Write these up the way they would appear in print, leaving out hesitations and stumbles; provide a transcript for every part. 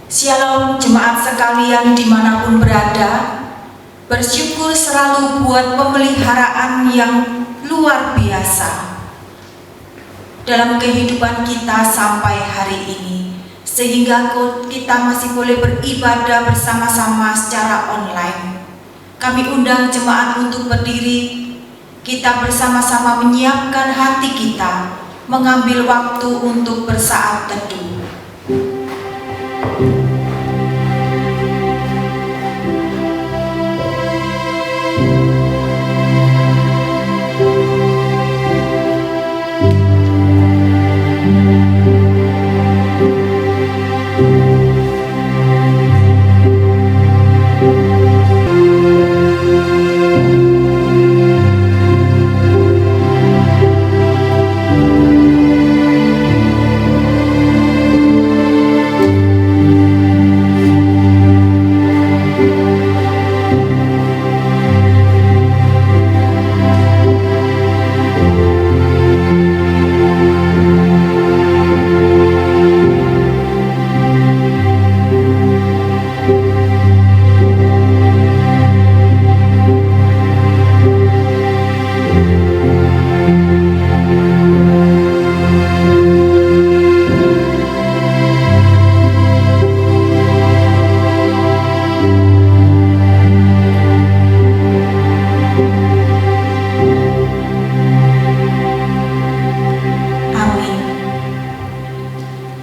Shalom jemaat sekalian dimanapun berada. Bersyukur selalu buat pemeliharaan yang luar biasa dalam kehidupan kita sampai hari ini, sehingga kita masih boleh beribadah bersama-sama secara online. Kami undang jemaat untuk berdiri, kita bersama-sama menyiapkan hati kita, mengambil waktu untuk bersaat teduh.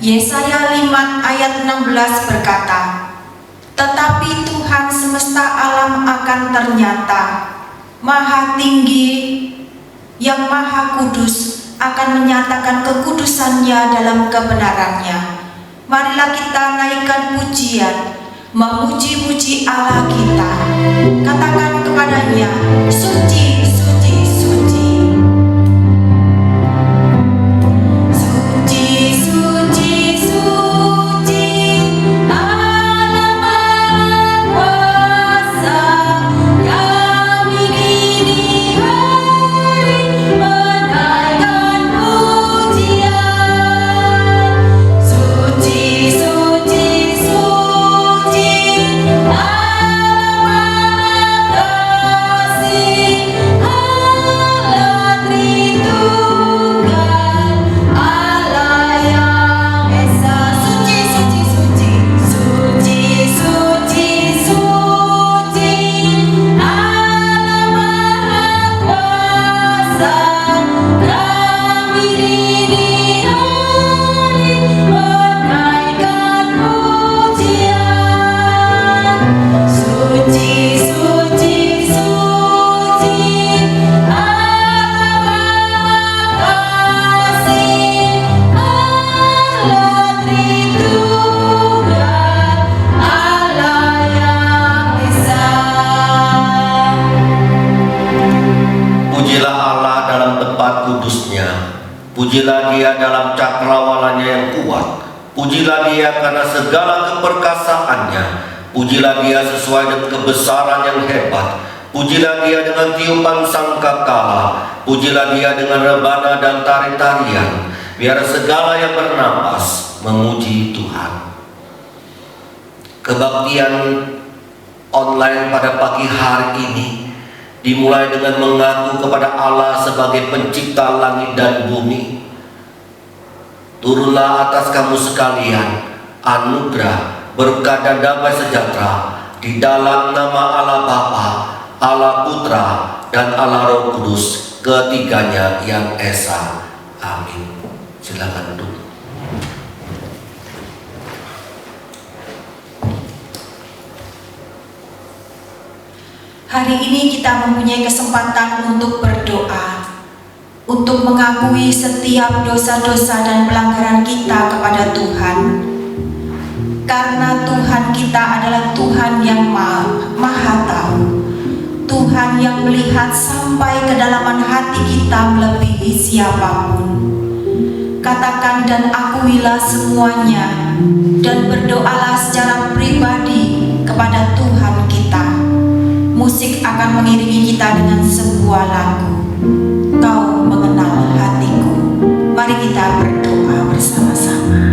Yesaya 5 ayat 16 berkata, "Tetapi Tuhan semesta alam akan ternyata, Maha Tinggi yang Maha Kudus akan menyatakan kekudusannya dalam kebenarannya." Marilah kita naikkan pujian, memuji-muji Allah kita. Katakan kepadanya, "Suci, suci, suci." Pujilah Dia dalam cakrawalanya yang kuat. Pujilah Dia karena segala keperkasaannya. Pujilah Dia sesuai dengan kebesaran yang hebat. Pujilah Dia dengan tiupan sangkakala. Pujilah Dia dengan rebana dan tari-tarian. Biar segala yang bernapas memuji Tuhan. Kebaktian online pada pagi hari ini dimulai dengan mengaku kepada Allah sebagai pencipta langit dan bumi. Turunlah atas kamu sekalian anugerah, berkah dan damai sejahtera di dalam nama Allah Bapa, Allah Putra, dan Allah Roh Kudus, ketiganya yang esa. Amin. Silakan duduk. Hari ini kita mempunyai kesempatan untuk berdoa, untuk mengakui setiap dosa-dosa dan pelanggaran kita kepada Tuhan. Karena Tuhan kita adalah Tuhan yang maha tahu, Tuhan yang melihat sampai kedalaman hati kita melebihi siapapun. Katakan dan akuilah semuanya, dan berdoalah secara pribadi kepada Tuhan kita. Musik akan mengiringi kita dengan sebuah lagu, "Kau Mengenal Hatiku." Mari kita berdoa bersama-sama.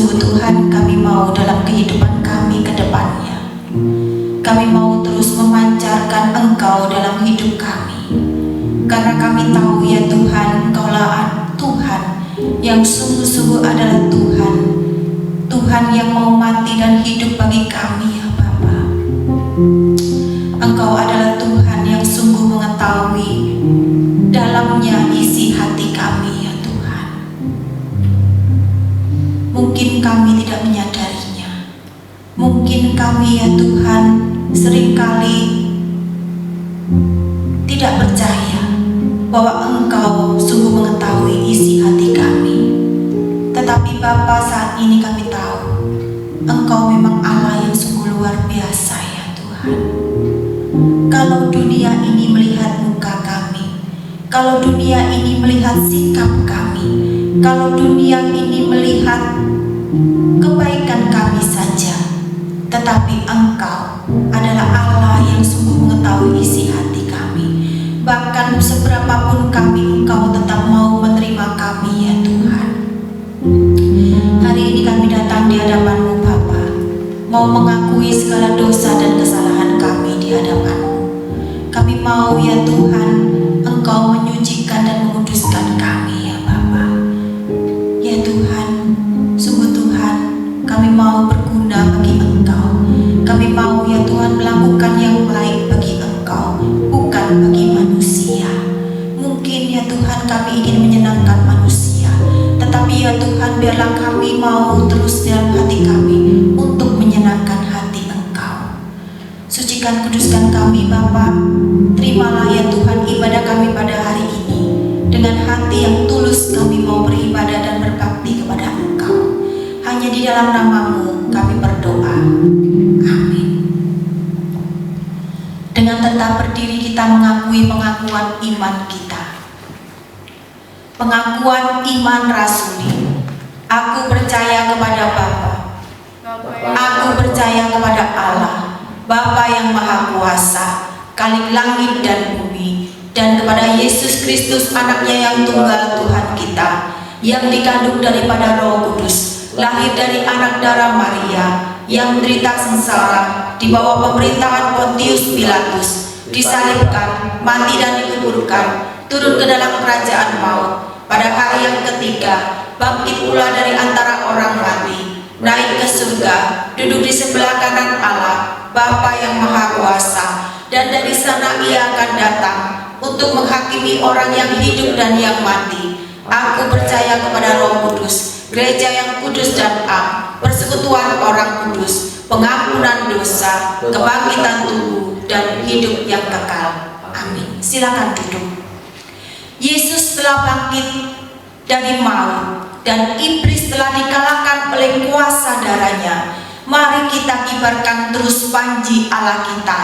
Sungguh Tuhan, kami mau dalam kehidupan kami ke depannya, kami mau terus memancarkan Engkau dalam hidup kami. Karena kami tahu ya Tuhan, Engkaulah Tuhan yang sungguh-sungguh adalah Tuhan, Tuhan yang mau mati dan hidup bagi kami ya Bapa. Engkau adalah Tuhan yang sungguh mengetahui dalamnya isi hati kami ya Tuhan. Mungkin kami tidak menyadarinya, mungkin kami ya Tuhan seringkali tidak percaya bahwa Engkau sungguh mengetahui isi hati kami. Tetapi Bapa, saat ini kami tahu Engkau memang Allah yang sungguh luar biasa ya Tuhan. Kalau dunia ini melihat muka kami, kalau dunia ini melihat sikap kami, kalau dunia ini melihat kebaikan kami saja, tetapi Engkau adalah Allah yang sungguh mengetahui isi hati kami. Bahkan seberapapun kami, Engkau tetap mau menerima kami ya Tuhan. Hari ini kami datang di hadapan-Mu Bapa, mau mengakui segala dosa dan kesalahan kami di hadapan-Mu. Kami mau ya Tuhan, Engkau menyucikan dan menguduskan kami ya Bapa. Ya Tuhan, sungguh Tuhan, kami mau berguna bagi Engkau. Kami mau ya Tuhan melakukan yang baik bagi Engkau, bukan bagi manusia. Mungkin ya Tuhan kami ingin menyenangkan manusia, tetapi ya Tuhan biarlah kami mau terus dalam hati kami untuk menyenangkan hati Engkau. Sucikan, kuduskan kami Bapa. Terimalah ya Tuhan ibadah kami pada hari ini. Dengan hati yang tulus kami mau beribadah dan berbakti kepada Engkau. Hanya di dalam nama-Mu kami berdoa. Amin. Dengan tetap berdiri kita mengakui pengakuan iman kita. Pengakuan iman rasuli. Aku percaya kepada Bapa. Aku percaya kepada Allah, Bapa yang Maha Kuasa, Khalik langit dan bumi, dan kepada Yesus Kristus anaknya yang tunggal Tuhan kita, yang dikandung daripada Roh Kudus, lahir dari anak darah Maria, yang menderita sengsara di bawah pemerintahan Pontius Pilatus, disalibkan, mati dan dikuburkan, turun ke dalam kerajaan maut, pada hari yang ketiga bangkit pula dari antara orang mati, naik ke surga, duduk di sebelah kanan Allah, Bapa yang Maha Kuasa, dan dari sana Ia akan datang untuk menghakimi orang yang hidup dan yang mati. Aku percaya kepada Roh Kudus, gereja yang kudus dan am, persekutuan orang kudus, pengampunan dosa, kebangkitan tubuh, dan hidup yang kekal. Amin. Silakan duduk. Yesus telah bangkit dari maut dan iblis telah dikalahkan oleh kuasa darahnya. Mari kita kibarkan terus panji Allah kita.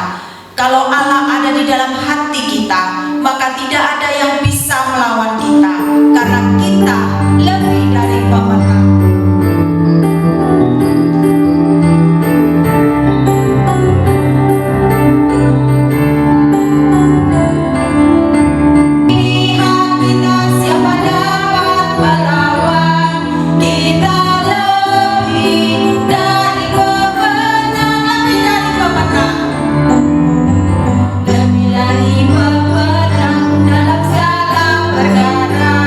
Kalau Allah ada di dalam hati kita, maka tidak ada yang bisa melawan kita, karena kita lebih dari pemenang. Lebih dari pemenang dalam segala perkara.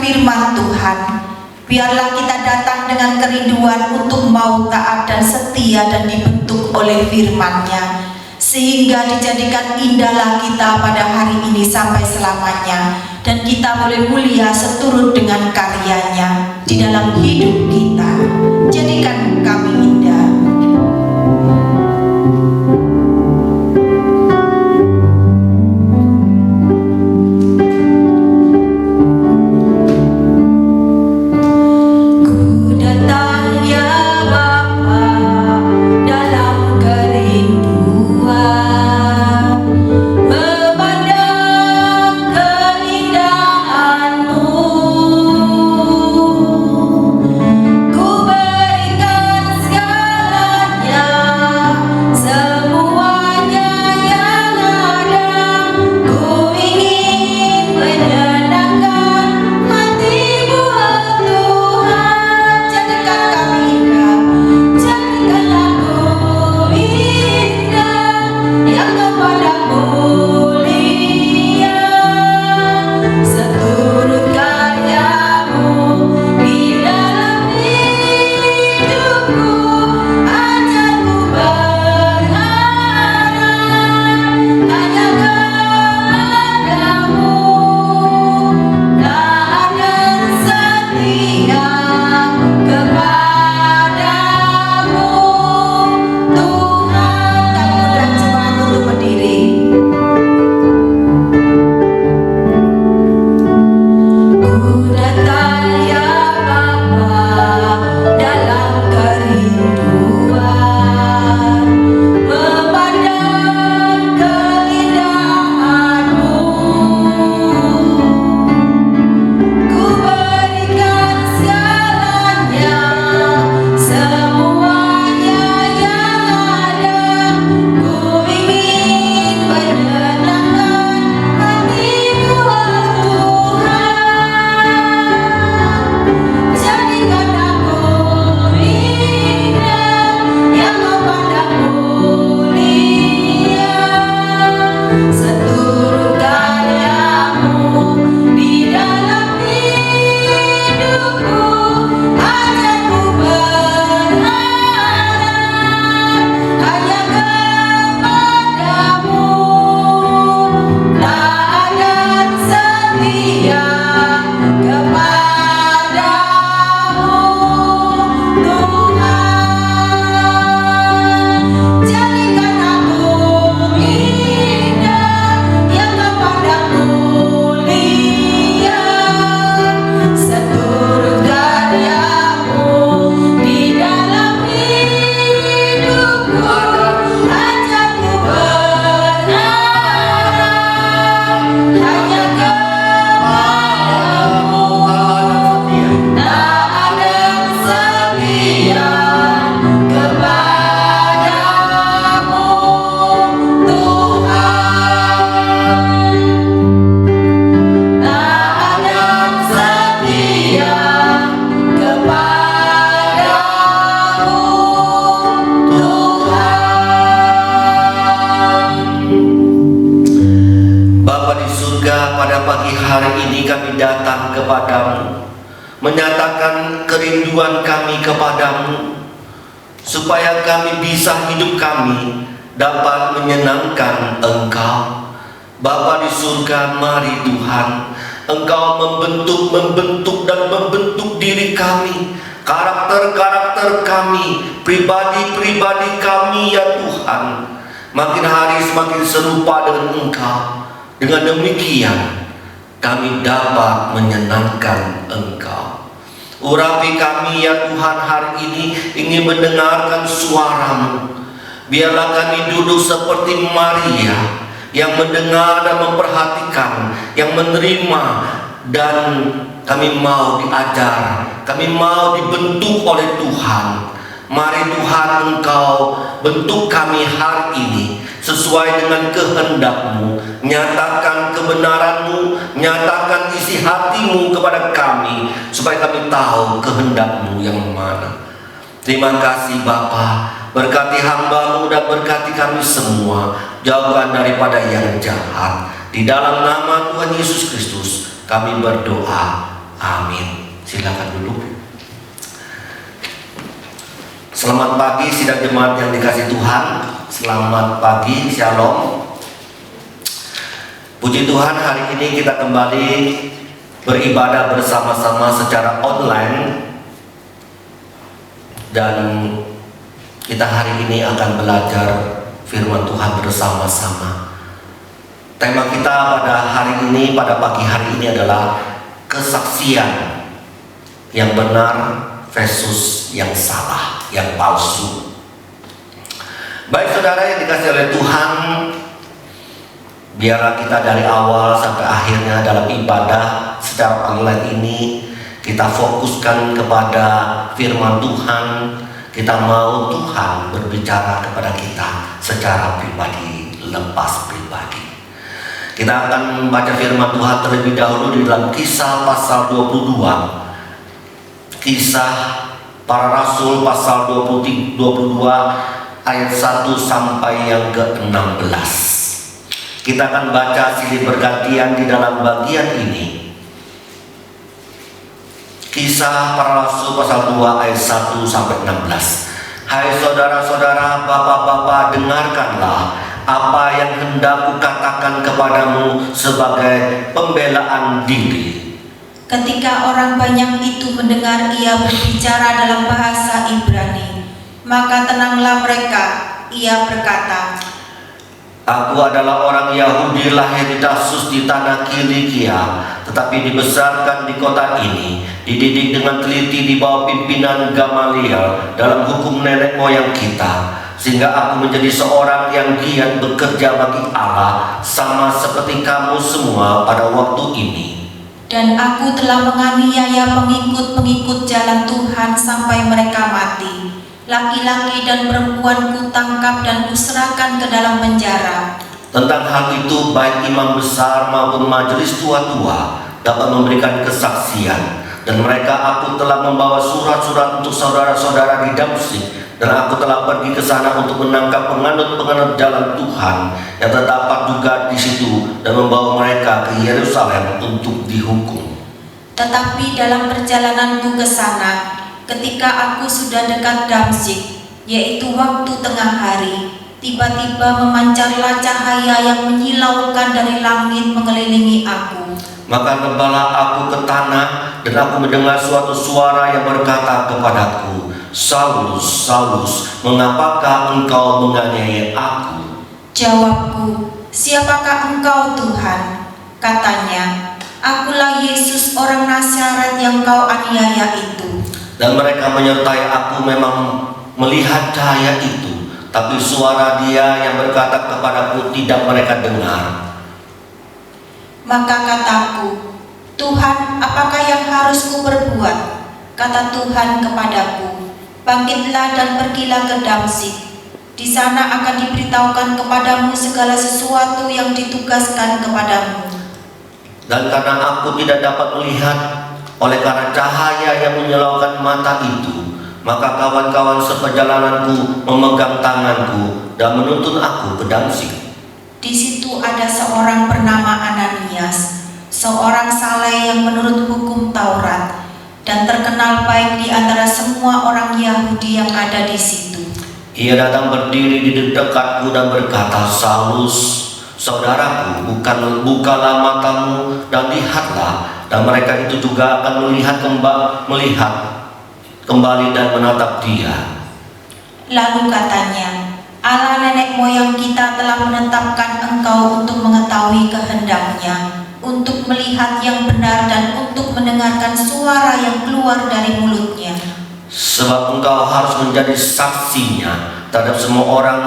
firman Tuhan. Biarlah kita datang dengan kerinduan untuk mau taat dan setia dan dibentuk oleh firman-Nya, sehingga dijadikan indahlah kita pada hari ini sampai selamanya, dan kita boleh mulia seturut dengan karyanya di dalam hidup kita. Jadikan kami indah. Menyatakan kerinduan kami kepadamu, supaya kami bisa hidup kami dapat menyenangkan Engkau. Bapa di surga, mari Tuhan, Engkau membentuk dan membentuk diri kami, karakter-karakter kami, pribadi-pribadi kami ya Tuhan, makin hari semakin serupa dengan Engkau. Dengan demikian kami dapat menyenangkan Engkau. Urapi kami ya Tuhan hari ini, ingin mendengarkan suara-Mu. Biarlah kami duduk seperti Maria, yang mendengar dan memperhatikan, yang menerima, dan kami mau diajar, kami mau dibentuk oleh Tuhan. Mari Tuhan, Engkau bentuk kami hari ini sesuai dengan kehendak-Mu. Nyatakan kebenaran-Mu, nyatakan isi hati-Mu kepada kami, supaya kami tahu kehendak-Mu yang mana. Terima kasih Bapa, berkati hamba-Mu dan berkati kami semua, jauhkan daripada yang jahat. Di dalam nama Tuhan Yesus Kristus kami berdoa. Amin. Silakan duduk. Selamat pagi sidang jemaat yang dikasihi Tuhan. Selamat pagi, Shalom. Puji Tuhan, hari ini kita kembali beribadah bersama-sama secara online. Dan kita hari ini akan belajar firman Tuhan bersama-sama. Tema kita pada hari ini, pada pagi hari ini adalah kesaksian yang benar versus yang salah, yang palsu. Baik saudara yang dikasihi oleh Tuhan, biarlah kita dari awal sampai akhirnya dalam ibadah secara online ini kita fokuskan kepada firman Tuhan. Kita mau Tuhan berbicara kepada kita secara pribadi, lepas pribadi. Kita akan membaca firman Tuhan terlebih dahulu di dalam Kisah pasal 22. Kisah Para Rasul pasal 22 ayat 1 sampai yang ke-16. Kita akan baca silih bergantian di dalam bagian ini. Kisah Para Rasul pasal 2 ayat 1 sampai 16. Hai saudara-saudara, bapak-bapak, dengarkanlah apa yang hendak kukatakan kepadamu sebagai pembelaan diri. Ketika orang banyak itu mendengar ia berbicara dalam bahasa Ibrani, maka tenanglah mereka. Ia berkata, Aku adalah orang Yahudi lahir di Tarsus di tanah Kilikia, tetapi dibesarkan di kota ini, dididik dengan teliti di bawah pimpinan Gamaliel dalam hukum nenek moyang kita, sehingga aku menjadi seorang yang giat bekerja bagi Allah, sama seperti kamu semua pada waktu ini. dan aku telah menganiaya pengikut-pengikut jalan Tuhan sampai mereka mati. Laki-laki dan perempuan kutangkap dan kuserahkan ke dalam penjara. Tentang hal itu, baik imam besar maupun majelis tua-tua dapat memberikan kesaksian. Dan mereka aku telah membawa surat-surat untuk saudara-saudara di Damsyik, dan aku telah pergi ke sana untuk menangkap penganut-penganut jalan Tuhan yang terdapat juga di situ, dan membawa mereka ke Yerusalem untuk dihukum. Tetapi dalam perjalananku ke sana, ketika aku sudah dekat Damsyik, yaitu waktu tengah hari, tiba-tiba memancarlah cahaya yang menyilaukan dari langit mengelilingi aku. Maka nebalah aku ke tanah, dan aku mendengar suatu suara yang berkata kepadaku, Saulus, Saulus, mengapakah engkau menganiaya aku? Jawabku, siapakah engkau Tuhan? Katanya, akulah Yesus orang Nazaret yang kau aniaya itu. Dan mereka menyertai aku memang melihat cahaya itu, tapi suara dia yang berkata kepadaku tidak mereka dengar. Maka kataku, Tuhan, apakah yang harus kuperbuat? Kata Tuhan kepadaku, bangkitlah dan pergilah ke Damsyik. Di sana akan diberitahukan kepadamu segala sesuatu yang ditugaskan kepadamu. Dan karena aku tidak dapat melihat oleh karena cahaya yang menyilaukan mata itu, maka kawan-kawan seperjalananku memegang tanganku dan menuntun aku ke Damsyik. Di situ ada seorang bernama Ananias, seorang saleh yang menurut hukum Taurat, dan terkenal baik di antara semua orang Yahudi yang ada di situ. Ia datang berdiri di dekatku dan berkata, Saulus, saudaraku, bukalah matamu dan lihatlah. Dan mereka itu juga akan melihat kembali dan menatap dia. Lalu katanya, Allah nenek moyang kita telah menetapkan engkau untuk mengetahui kehendaknya, untuk melihat yang benar dan untuk mendengarkan suara yang keluar dari mulutnya. Sebab engkau harus menjadi saksinya terhadap semua orang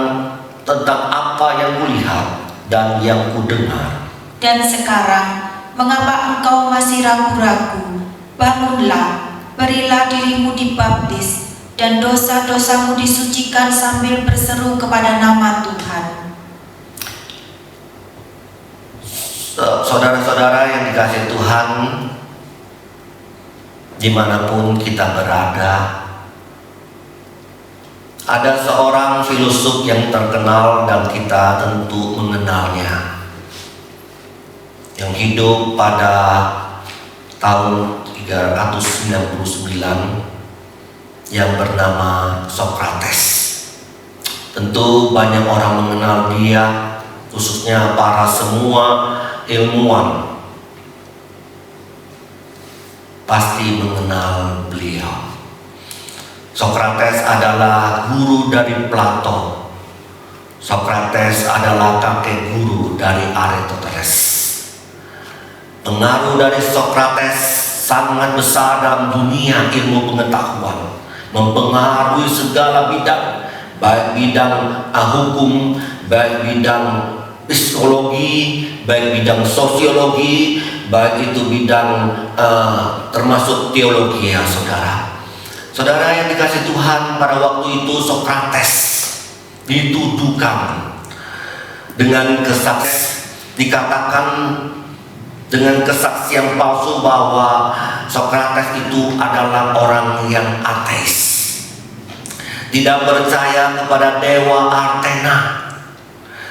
tentang apa yang kulihat dan yang kudengar. Dan sekarang, mengapa engkau masih ragu-ragu? Bangunlah, berilah dirimu dibaptis, dan dosa-dosamu disucikan sambil berseru kepada nama Tuhan. Saudara-saudara yang dikasihi Tuhan, dimanapun kita berada, ada seorang filosof yang terkenal dan kita tentu mengenalnya, yang hidup pada tahun 399 yang bernama Sokrates. Tentu banyak orang mengenal dia, khususnya para semua ilmuwan pasti mengenal beliau. Sokrates adalah guru dari Plato. Sokrates adalah kakek guru dari Aristoteles. Pengaruh dari Sokrates sangat besar dalam dunia ilmu pengetahuan, mempengaruhi segala bidang, baik bidang hukum, baik bidang psikologi, baik bidang sosiologi, baik itu bidang termasuk teologi ya saudara. Saudara yang dikasih Tuhan, pada waktu itu Sokrates dituduhkan dengan kesaksian, dikatakan dengan kesaksian palsu bahwa Sokrates itu adalah orang yang ateis, tidak percaya kepada dewa Athena.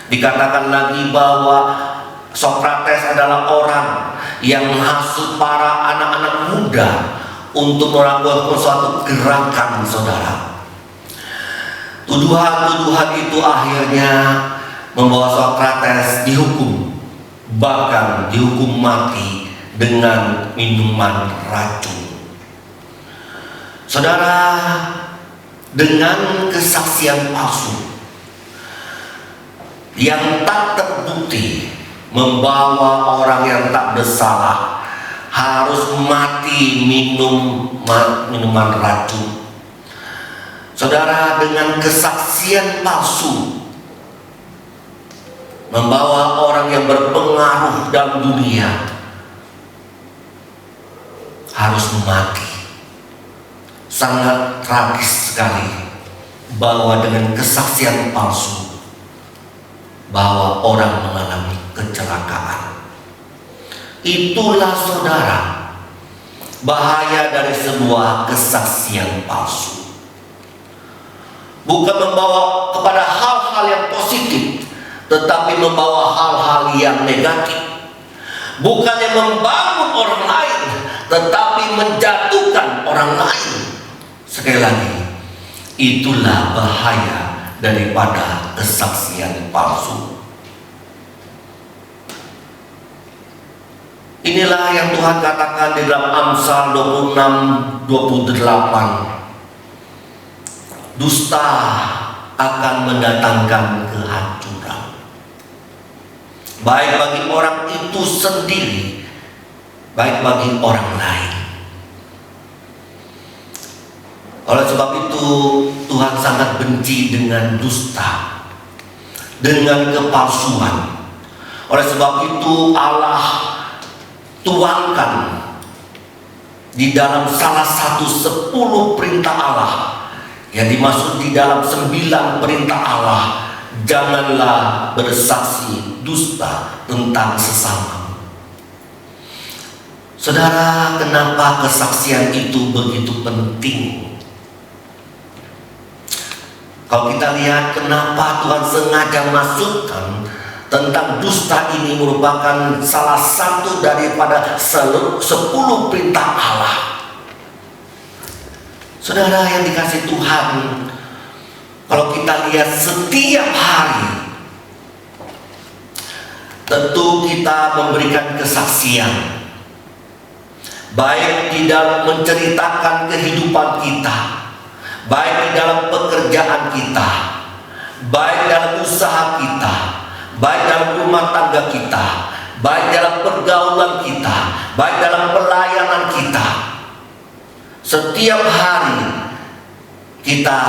Dikatakan lagi bahwa Sokrates adalah orang yang menghasut para anak-anak muda untuk melakukan suatu gerakan, saudara. Tuduhan-tuduhan itu akhirnya membawa Sokrates dihukum, bahkan dihukum mati dengan minuman racun. Saudara, dengan kesaksian palsu yang tak terbukti membawa orang yang tak bersalah harus mati minum minuman racun. Saudara, dengan kesaksian palsu membawa orang yang berpengaruh dalam dunia harus mati. Sangat tragis sekali bahwa dengan kesaksian palsu bahwa orang mengalami kecelakaan. Itulah saudara bahaya dari sebuah kesaksian palsu. Bukan membawa kepada hal-hal yang positif, tetapi membawa hal-hal yang negatif. Bukannya membangun orang lain, tetapi menjatuhkan orang lain. Sekali lagi, itulah bahaya daripada kesaksian palsu. Inilah yang Tuhan katakan di dalam Amsal 26:28. Dusta akan mendatangkan kehancuran, baik bagi orang itu sendiri, baik bagi orang lain. Oleh sebab itu Tuhan sangat benci dengan dusta, dengan kepalsuan. Oleh sebab itu Allah tuangkan di dalam salah satu 10 perintah Allah, yang dimaksud di dalam 9 perintah Allah, janganlah bersaksi dusta tentang sesama. Saudara, kenapa kesaksian itu begitu penting? Kalau kita lihat kenapa Tuhan sengaja masukkan tentang dusta, ini merupakan salah satu daripada 10 perintah Allah. Saudara yang dikasih Tuhan, kalau kita lihat setiap hari, tentu kita memberikan kesaksian, baik di dalam menceritakan kehidupan kita, baik di dalam pekerjaan kita, baik dalam usaha kita, baik dalam rumah tangga kita, baik dalam pergaulan kita, baik dalam pelayanan kita. Setiap hari kita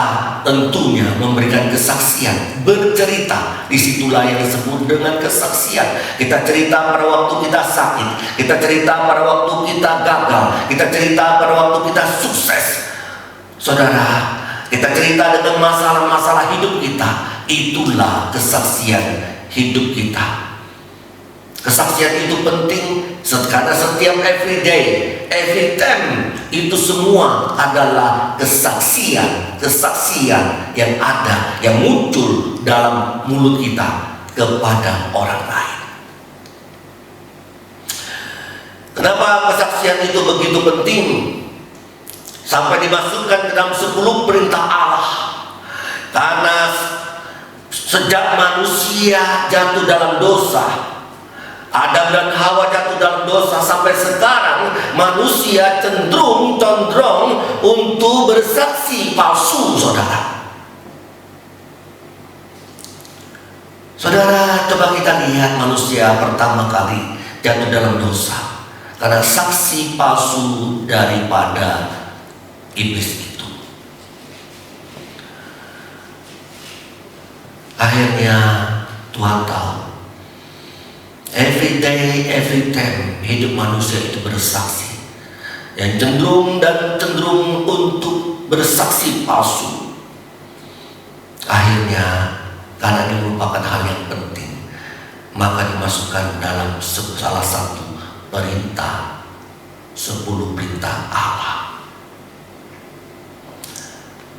tentunya memberikan kesaksian, bercerita. Disitulah yang disebut dengan kesaksian. Kita cerita pada waktu kita sakit, kita cerita pada waktu kita gagal, kita cerita pada waktu kita sukses. Saudara, kita cerita dengan masalah-masalah hidup kita. Itulah kesaksian hidup kita. Kesaksian itu penting karena setiap every day, every time, itu semua adalah kesaksian yang ada, yang muncul dalam mulut kita kepada orang lain. Kenapa kesaksian itu begitu penting? Sampai dimasukkan ke dalam 10 perintah Allah. Karena sejak manusia jatuh dalam dosa, Adam dan Hawa jatuh dalam dosa, sampai sekarang manusia condong untuk bersaksi palsu, saudara. Saudara, coba kita lihat manusia pertama kali jatuh dalam dosa karena saksi palsu daripada iblis itu. Akhirnya Tuhan tahu, every day, every time hidup manusia itu bersaksi, yang cenderung untuk bersaksi palsu. Akhirnya karena ini merupakan hal yang penting, maka dimasukkan dalam salah satu perintah 10 perintah Allah.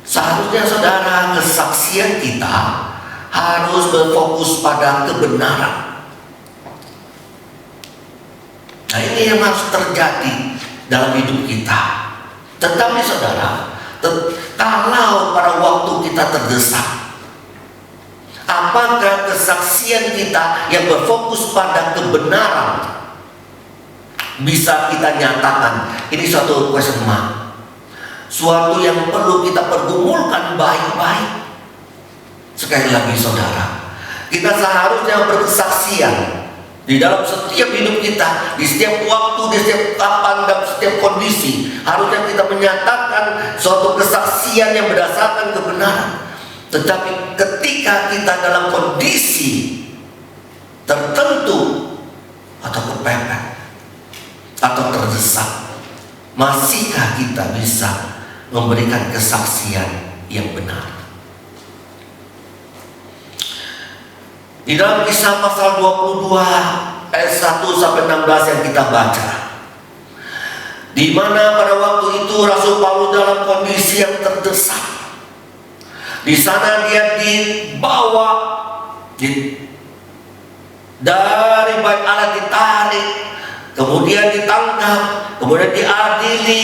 Seharusnya saudara, kesaksian kita harus berfokus pada kebenaran. Nah, ini yang harus terjadi dalam hidup kita. Tetapi saudara, kalau pada waktu kita terdesak, apakah kesaksian kita yang berfokus pada kebenaran bisa kita nyatakan? Ini suatu question mark, suatu yang perlu kita pergumulkan baik-baik. Sekali lagi saudara, kita seharusnya berkesaksian di dalam setiap hidup kita, di setiap waktu, di setiap kapan, dan setiap kondisi. Harusnya kita menyatakan suatu kesaksian yang berdasarkan kebenaran. Tetapi ketika kita dalam kondisi tertentu atau kepepet atau terdesak, masihkah kita bisa memberikan kesaksian yang benar? Di dalam Kisah pasal 22 ayat 1 sampai 16 yang kita baca, di mana pada waktu itu Rasul Paulus dalam kondisi yang terdesak. Di sana dia dibawa dari bait Allah, ditarik, kemudian ditangkap, kemudian diadili,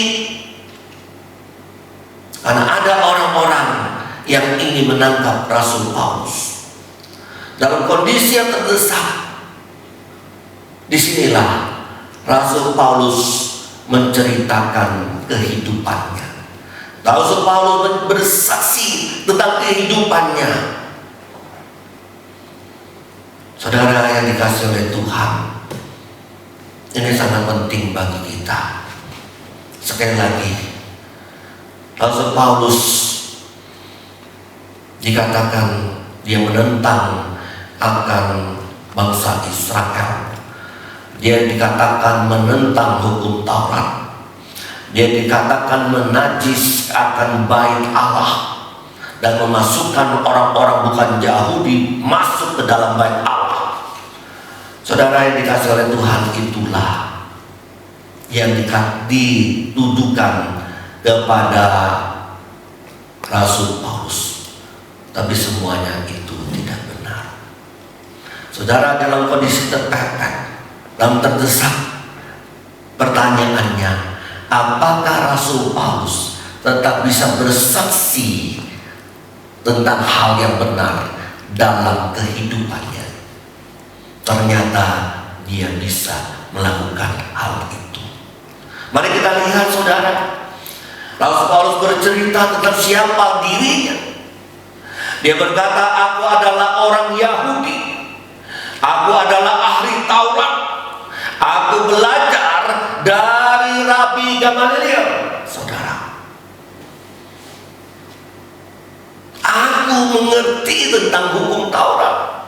karena ada orang-orang yang ingin menangkap Rasul Paulus. Dalam kondisi yang terdesak, disinilah Rasul Paulus menceritakan kehidupannya. Rasul Paulus bersaksi tentang kehidupannya. Saudara yang dikasihi oleh Tuhan, ini sangat penting bagi kita. Sekali lagi, Rasul Paulus dikatakan dia menentang akan bangsa Israel. Dia dikatakan menentang hukum Taurat. Dia dikatakan menajis akan bait Allah dan memasukkan orang-orang bukan Yahudi masuk ke dalam bait Allah. Saudara yang dikasihi oleh Tuhan, itulah yang dituduhkan kepada Rasul Paulus. Tapi semuanya itu tidak benar. Saudara, dalam kondisi terpepet, dalam terdesak, pertanyaannya, apakah Rasul Paulus tetap bisa bersaksi tentang hal yang benar dalam kehidupannya? Ternyata dia bisa melakukan hal itu. Mari kita lihat saudara, Rasul Paulus bercerita tentang siapa dirinya. Dia berkata, aku adalah orang Yahudi, aku adalah ahli Taurat, aku belajar dari Rabi Gamaliel. Saudara, aku mengerti tentang hukum Taurat.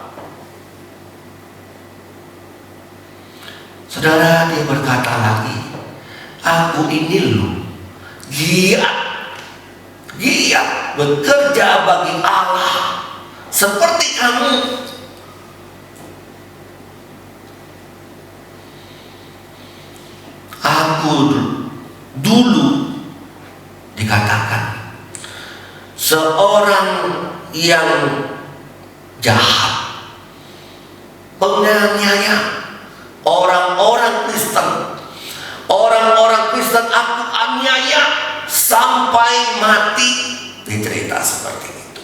Saudara, dia berkata lagi, aku ini loh giat bekerja bagi Allah seperti kamu. Aku dulu dikatakan seorang yang jahat, penganiaya orang-orang Kristen, sampai mati. Dicerita seperti itu.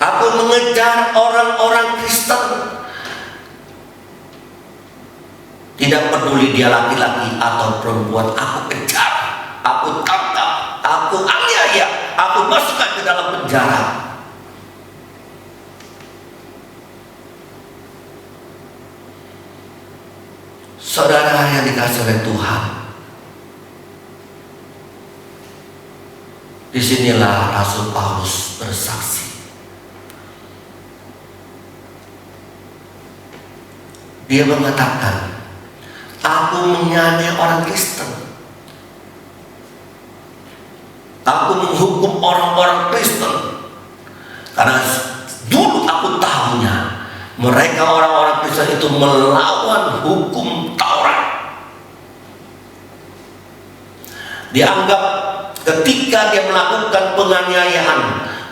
Aku mengejar orang-orang Kristen, tidak peduli dia laki-laki atau perempuan, aku kejar, aku tangkap, aku aniaya, aku masukkan ke dalam penjara. Saudara yang dikasihi oleh Tuhan, disinilah Rasul Paulus bersaksi. Dia mengatakan, aku menganiaya orang Kristen, aku menghukum orang-orang Kristen, karena dulu aku tahunya mereka orang-orang Kristen itu melawan hukum Taurat. Dianggap ketika dia melakukan penganiayaan,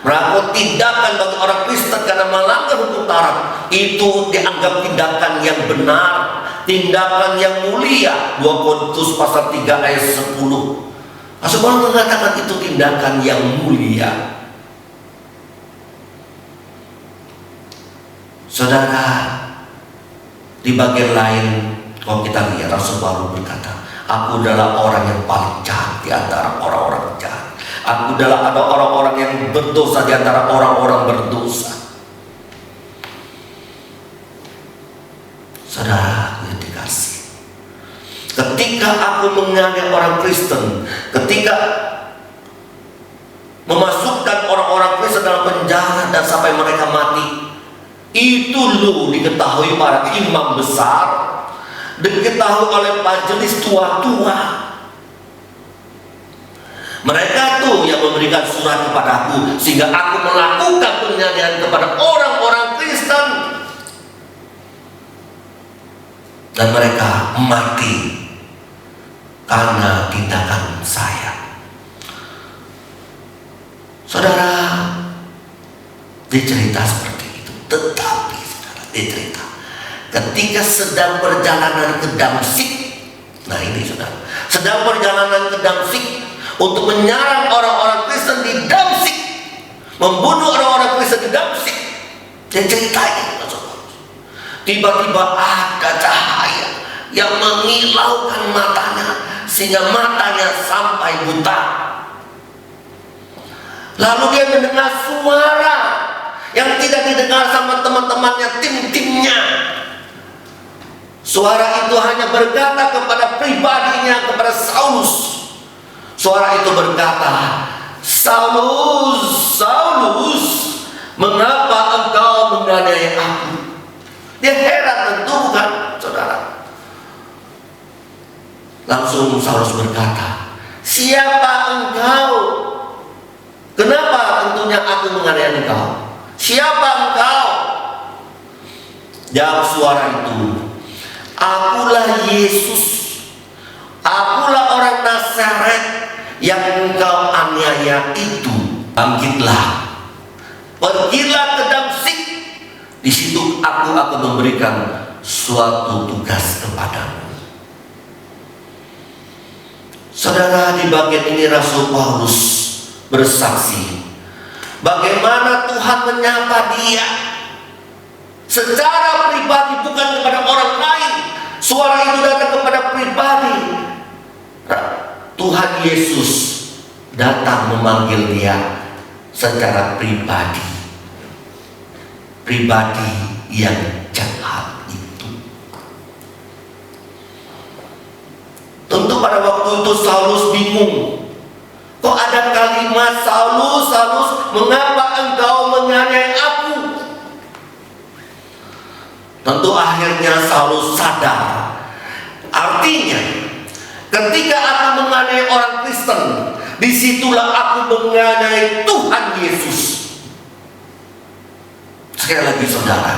melakukan tindakan bagi orang Kristen karena melanggar hukum Taurat, itu dianggap tindakan yang benar, tindakan yang mulia. 2 Korintus pasal 3 ayat 10. Rasul Paulus mengatakan itu tindakan yang mulia. Saudara, di bagian lain kalau kita lihat Rasul Paulus berkata, aku adalah orang yang paling jahat di antara orang-orang jahat. Aku adalah orang-orang yang berdosa di antara orang-orang berdosa. Saudara yang dikasih, ketika aku menganiaya orang Kristen, ketika memasukkan orang-orang Kristen dalam penjara dan sampai mereka mati, itu loh diketahui para imam besar, diketahui oleh majelis tua-tua. Mereka tuh yang memberikan surat kepadaku sehingga aku melakukan penganiayaan kepada orang-orang Kristen, dan mereka mati karena tindakan saya. Saudara, dicerita seperti itu. Tetapi saudara, dicerita ketika sedang perjalanan ke Damsyik. Nah ini saudara, sedang perjalanan ke Damsyik untuk menyerang orang-orang Kristen di Damsyik, membunuh orang-orang Kristen di Damsyik. Dia ceritain, tiba-tiba ada cahaya yang mengilaukan matanya sehingga matanya sampai buta. Lalu dia mendengar suara yang tidak didengar sama teman-temannya, tim-timnya. Suara itu hanya berkata kepada pribadinya, kepada Saulus. Suara itu berkata, Saulus, Saulus, mengapa engkau menganiaya aku? Dia heran tentu, bukan saudara? Langsung Saulus berkata, siapa engkau? Kenapa tentunya aku menganiaya engkau? Siapa engkau? Jawab suara itu, akulah Yesus, akulah orang Nazaret yang engkau aniaya itu. Bangkitlah, pergilah ke Damsyik. Di situ aku akan memberikan suatu tugas kepadamu. Saudara, di bagian ini Rasul Paulus bersaksi bagaimana Tuhan menyapa dia secara pribadi, bukan kepada orang lain. Suara itu datang kepada pribadi. Tuhan Yesus datang memanggil dia secara pribadi. Pribadi yang jahat itu. Tentu pada waktu itu Saulus bingung. Kok ada kalimat, Saulus, Saulus, mengapa engkau menganiaya aku? Tentu akhirnya Saulus sadar. Artinya, ketika aku menganiaya orang Kristen, disitulah aku menganiaya Tuhan Yesus. Sekali lagi saudara,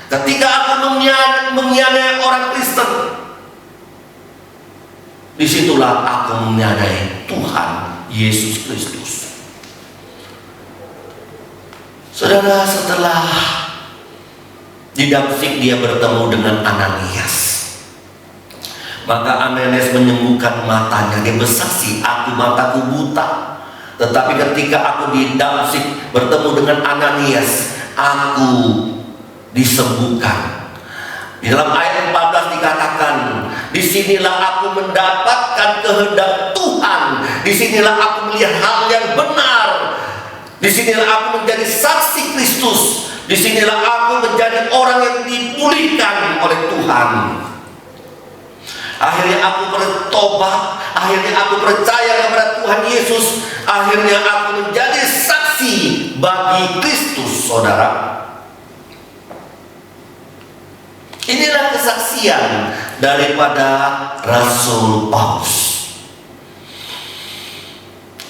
ketika aku menganiaya orang Kristen, disitulah aku menganiaya Tuhan Yesus Kristus. Saudara, setelah di Damsyik dia bertemu dengan Ananias. Maka Ananias menyembuhkan matanya. Dia bersaksi, aku mataku buta. Tetapi ketika aku di Damsyik bertemu dengan Ananias, aku disembuhkan. Di dalam ayat 14 dikatakan, disinilah aku mendapatkan kehendak Tuhan. Disinilah aku melihat hal yang benar. Disinilah aku menjadi saksi Kristus. Disinilah aku menjadi orang yang dipulihkan oleh Tuhan. Akhirnya aku bertobat. Akhirnya aku percaya kepada Tuhan Yesus. Akhirnya aku menjadi saksi bagi Kristus, saudara. Inilah kesaksian daripada Rasul Paulus.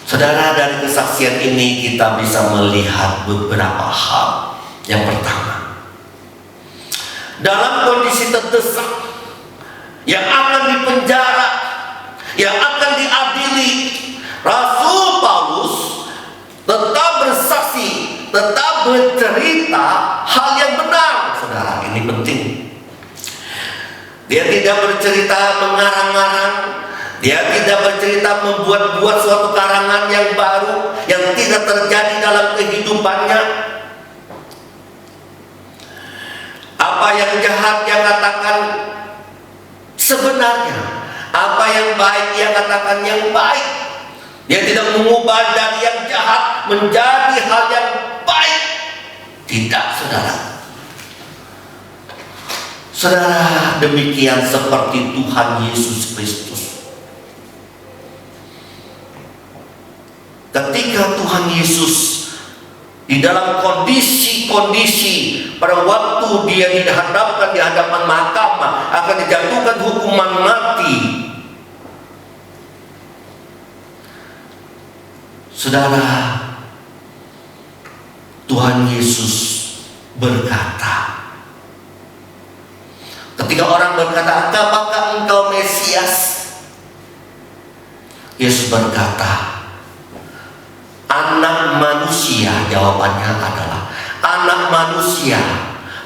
Saudara, dari kesaksian ini kita bisa melihat beberapa hal. Yang pertama, dalam kondisi terdesak, yang akan dipenjara, yang akan diadili, Rasul Paulus tetap bersaksi, tetap bercerita hal yang benar. Saudara, ini penting. Dia tidak bercerita mengarang-arang. Dia tidak bercerita membuat-buat suatu karangan yang baru yang tidak terjadi dalam kehidupannya. Apa yang jahat dia katakan sebenarnya. Apa yang baik dia katakan yang baik. Dia tidak mengubah dari yang jahat menjadi hal yang baik. Tidak, saudara. Saudara, demikian seperti Tuhan Yesus Kristus. Ketika Tuhan Yesus di dalam kondisi-kondisi pada waktu dia dihadapkan di hadapan mahkamah akan dijatuhkan hukuman mati. Saudara, Tuhan Yesus berkata, ketika orang berkata, apakah engkau Mesias? Yesus berkata, Anak manusia, jawabannya adalah Anak manusia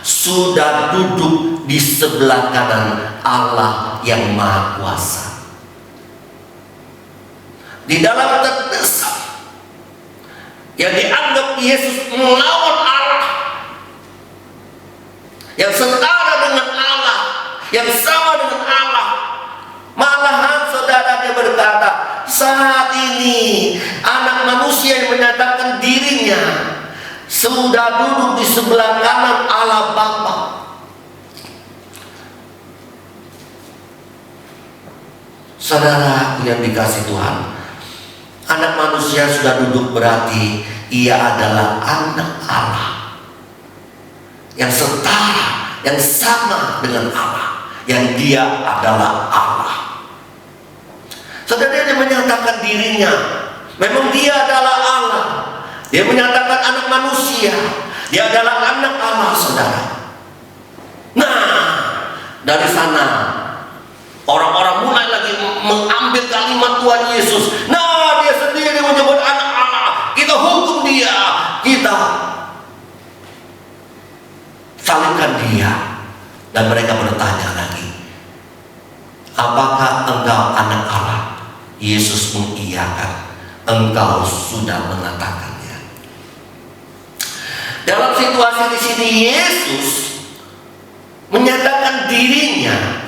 sudah duduk di sebelah kanan Allah yang Maha Kuasa. Di dalam terdesak yang dianggap Yesus melawan Allah, yang setara dengan Allah, yang sama dengan Allah. Malahan saudara, dia berkata, saat ini Anak manusia yang menyatakan dirinya sudah duduk di sebelah kanan Allah Bapa. Saudara yang dikasih Tuhan, Anak manusia sudah duduk berarti ia adalah anak Allah yang setara, yang sama dengan Allah, yang dia adalah Allah. Saudara, dia menyatakan dirinya, memang dia adalah Allah. Dia menyatakan anak manusia, dia adalah anak Allah, saudara. Nah, dari sana orang-orang mulai lagi mengambil kalimat Tuhan Yesus. Nah, dia sendiri menyebut anak Allah. Kita hukum dia, kita salibkan dia. Dan mereka bertanya lagi, apakah engkau anak Allah? Yesus mengiyakan, engkau sudah mengatakannya. Dalam situasi di sini Yesus menyatakan dirinya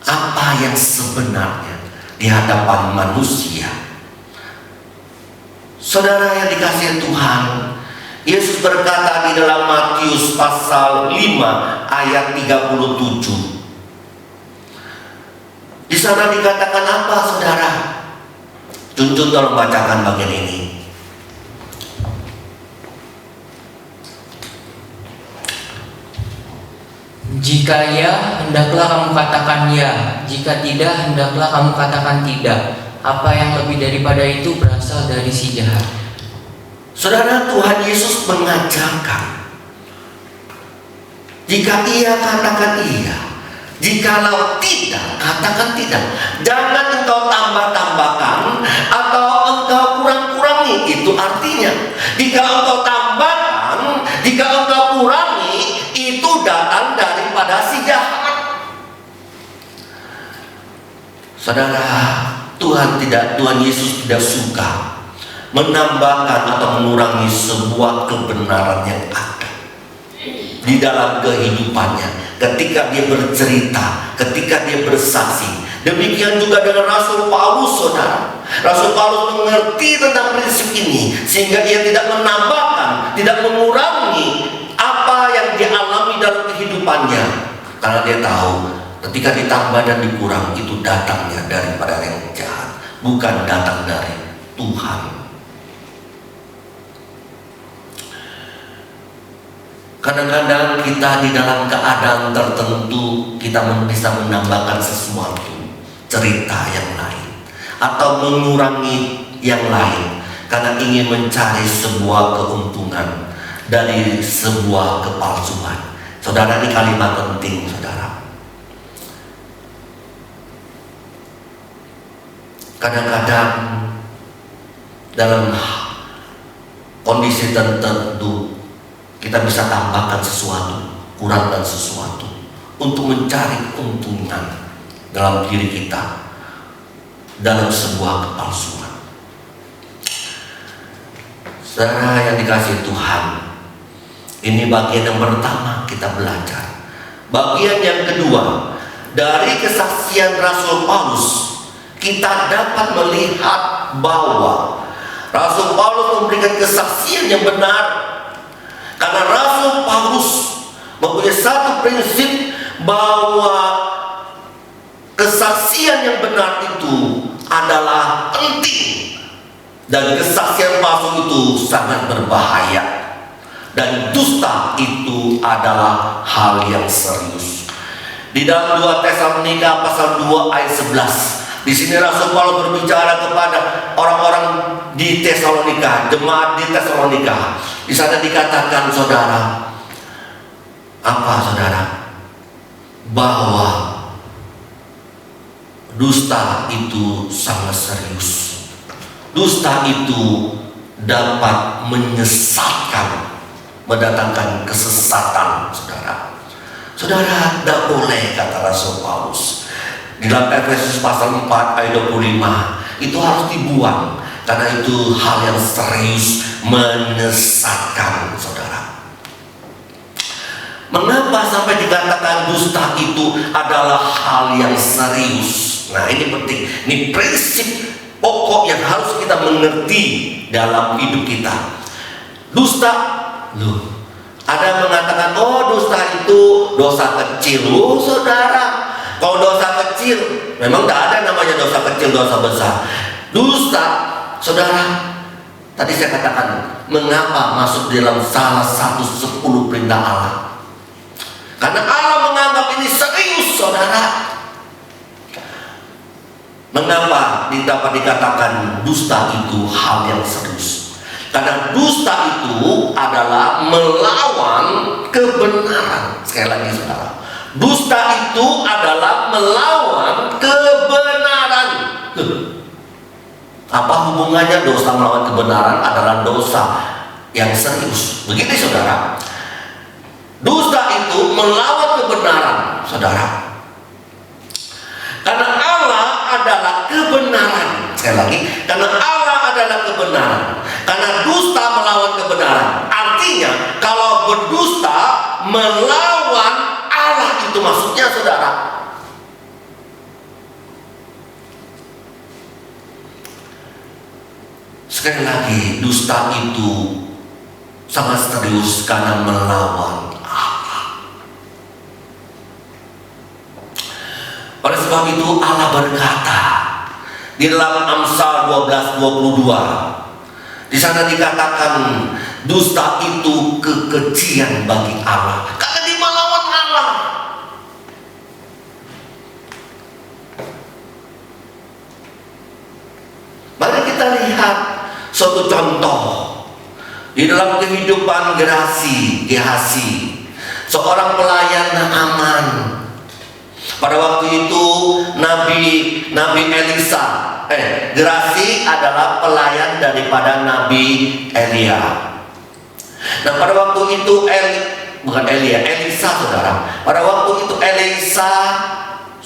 apa yang sebenarnya di hadapan manusia. Saudara yang dikasihi Tuhan, Yesus berkata di dalam Matius pasal 5 ayat 37. Di sana dikatakan apa, saudara? Tuntun tolong bacakan bagian ini. Jika ya, hendaklah kamu katakan ya. Jika tidak, hendaklah kamu katakan tidak. Apa yang lebih daripada itu berasal dari si jahat. Saudara, Tuhan Yesus mengajarkan, jika iya katakan iya, jikalau tidak katakan tidak. Jangan engkau tambah-tambahkan atau engkau kurang-kurangi. Itu artinya, jika engkau tambahkan, jika engkau kurangi, itu datang daripada si jahat. Saudara, Tuhan Yesus tidak suka menambahkan atau mengurangi sebuah kebenaran yang ada di dalam kehidupannya. Ketika dia bercerita, ketika dia bersaksi. Demikian juga dengan Rasul Paulus, saudara. Rasul Paulus mengerti tentang prinsip ini, sehingga ia tidak menambahkan, tidak mengurangi apa yang dia alami dalam kehidupannya. Karena dia tahu, ketika ditambah dan dikurang, itu datangnya daripada yang jahat, bukan datang dari Tuhan. Kadang-kadang kita di dalam keadaan tertentu, kita bisa menambahkan sesuatu, cerita yang lain, atau mengurangi yang lain, karena ingin mencari sebuah keuntungan dari sebuah kepalsuan. Saudara, ini kalimat penting, saudara. Kadang-kadang dalam kondisi tertentu, kita bisa tambahkan sesuatu, kurangkan sesuatu untuk mencari keuntungan dalam diri kita dalam sebuah kepalsuan. Saudara yang dikasihi Tuhan, ini bagian yang pertama kita belajar. Bagian yang kedua, dari kesaksian Rasul Paulus, kita dapat melihat bahwa Rasul Paulus memberikan kesaksian yang benar. Karena Rasul Paulus mempunyai satu prinsip bahwa kesaksian yang benar itu adalah penting, dan kesaksian palsu itu sangat berbahaya, dan dusta itu adalah hal yang serius. Di dalam 2 Tesalonika pasal 2 ayat 11, di sini Rasul Paulus berbicara kepada orang-orang di Tesalonika, jemaat di Tesalonika. Di sana dikatakan, saudara, apa saudara? Bahwa dusta itu sangat serius. Dusta itu dapat menyesatkan, mendatangkan kesesatan, saudara. Saudara, tidak boleh, kata Rasul Paulus. Di dalam Efesus pasal 4 ayat 25, itu harus dibuang, karena itu hal yang serius, menyesatkan, saudara. Mengapa sampai dikatakan dusta itu adalah hal yang serius? Nah, ini penting. Ini prinsip pokok yang harus kita mengerti dalam hidup kita. Dusta, loh, ada yang mengatakan, oh, dusta itu dosa kecil. Oh, saudara, kalau dosa kecil, memang tidak ada namanya dosa kecil, dosa besar. Dusta, saudara, tadi saya katakan, mengapa masuk dalam salah satu 10 perintah Allah? Karena Allah menganggap ini serius, saudara. Mengapa dapat dikatakan dusta itu hal yang serius? Karena dusta itu adalah melawan kebenaran. Sekali lagi, saudara, dusta itu adalah melawan kebenaran. Apa hubungannya dosa melawan kebenaran? Adalah dosa yang serius. Begini, saudara, dusta itu melawan kebenaran, saudara. Karena Allah adalah kebenaran. Sekali lagi, karena Allah adalah kebenaran. Karena dusta melawan kebenaran, artinya kalau berdusta melawan Allah, itu maksudnya, saudara. Sekali lagi, dusta itu sangat serius karena melawan Allah. Oleh sebab itu Allah berkata di dalam Amsal 12:22, di sana dikatakan dusta itu kekejian bagi Allah, karena dia melawan Allah. Mari kita lihat suatu contoh di dalam kehidupan Gehazi, seorang pelayan Naaman. Pada waktu itu Nabi Elisa, Gehazi adalah pelayan daripada Nabi Elia. Nah, pada waktu itu Elisa, saudara. Pada waktu itu Elisa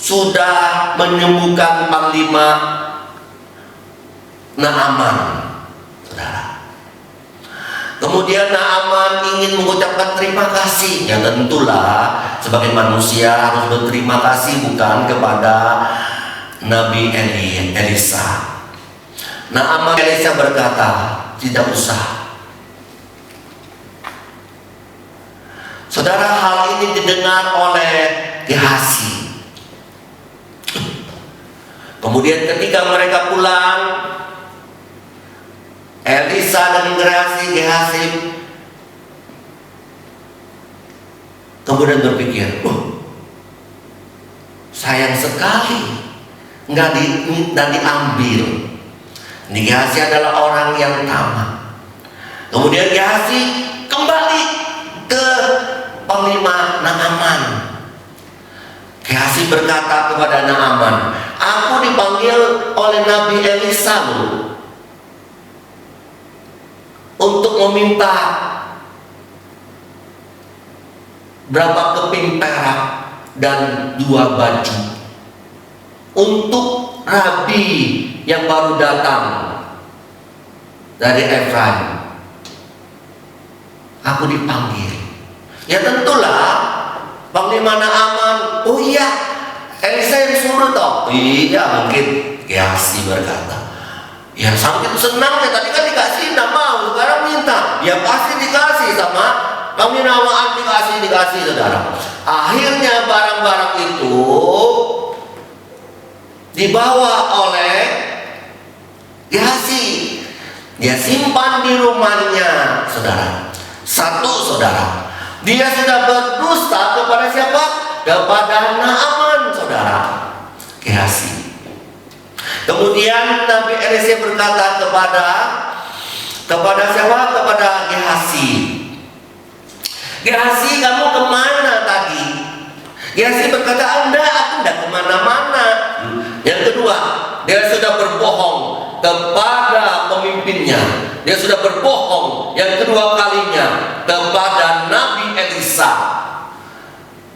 sudah menyembuhkan Panglima Naaman, saudara. Kemudian Naaman ingin mengucapkan terima kasih. Ya tentulah sebagai manusia harus berterima kasih, bukan kepada Nabi Elisa. Naaman Elisa berkata, tidak usah. Saudara, hal ini didengar oleh Gehazi. Kemudian ketika mereka pulang, Elisa dan Gehazi kemudian berpikir, sayang sekali nggak diambil. Ini Gehazi adalah orang yang tamak. Kemudian Gehazi kembali ke Panglima Naaman. Gehazi berkata kepada Naaman, aku dipanggil oleh Nabi Elisa loh, untuk meminta berapa keping perak dan 2 baju untuk rabi yang baru datang dari Efraim. Aku dipanggil. Ya tentulah Panglima Naaman, oh iya, Elisa yang suruh toh. Iya, mungkin Gehazi berkata, ya sampai senang ya, tadi kan dikasih, nggak mau, sekarang minta. Ya pasti dikasih sama Panglima Naaman, dikasih saudara. Akhirnya barang-barang itu dibawa oleh Gehazi. Dia simpan di rumahnya, saudara. Satu, saudara, dia sudah berdusta kepada siapa? Kepada Naaman, saudara. Gehazi. Kemudian Nabi Elisa berkata kepada siapa? Kepada Gehazi. Gehazi, kamu kemana tadi? Gehazi berkata, aku tidak kemana-mana. Yang kedua, dia sudah berbohong kepada pemimpinnya. Dia sudah berbohong yang kedua kalinya kepada Nabi Elisa.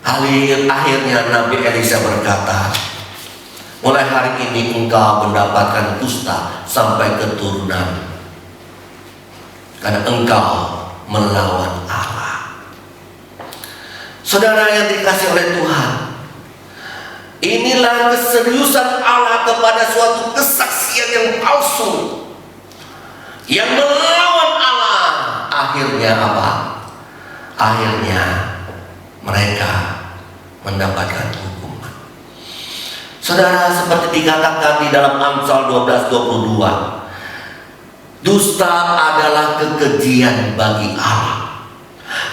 Akhirnya Nabi Elisa berkata, mulai hari ini engkau mendapatkan dusta sampai keturunan, karena engkau melawan Allah. Saudara yang dikasih oleh Tuhan, inilah keseriusan Allah kepada suatu kesaksian yang palsu, yang melawan Allah. Akhirnya apa? Akhirnya mereka mendapatkan hukuman. Saudara, seperti dikatakan di dalam Amsal 12:22, dusta adalah kekejian bagi Allah.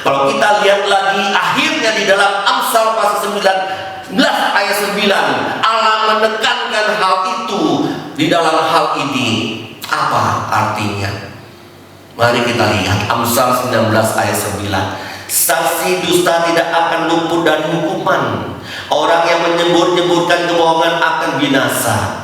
Kalau kita lihat lagi akhirnya di dalam Amsal pasal 19 ayat 9, Allah menekankan hal itu di dalam hal ini. Apa artinya? Mari kita lihat Amsal 19 ayat 9. Saksi dusta tidak akan luput dari hukuman. Orang yang menyembur-nyemburkan kebohongan akan binasa.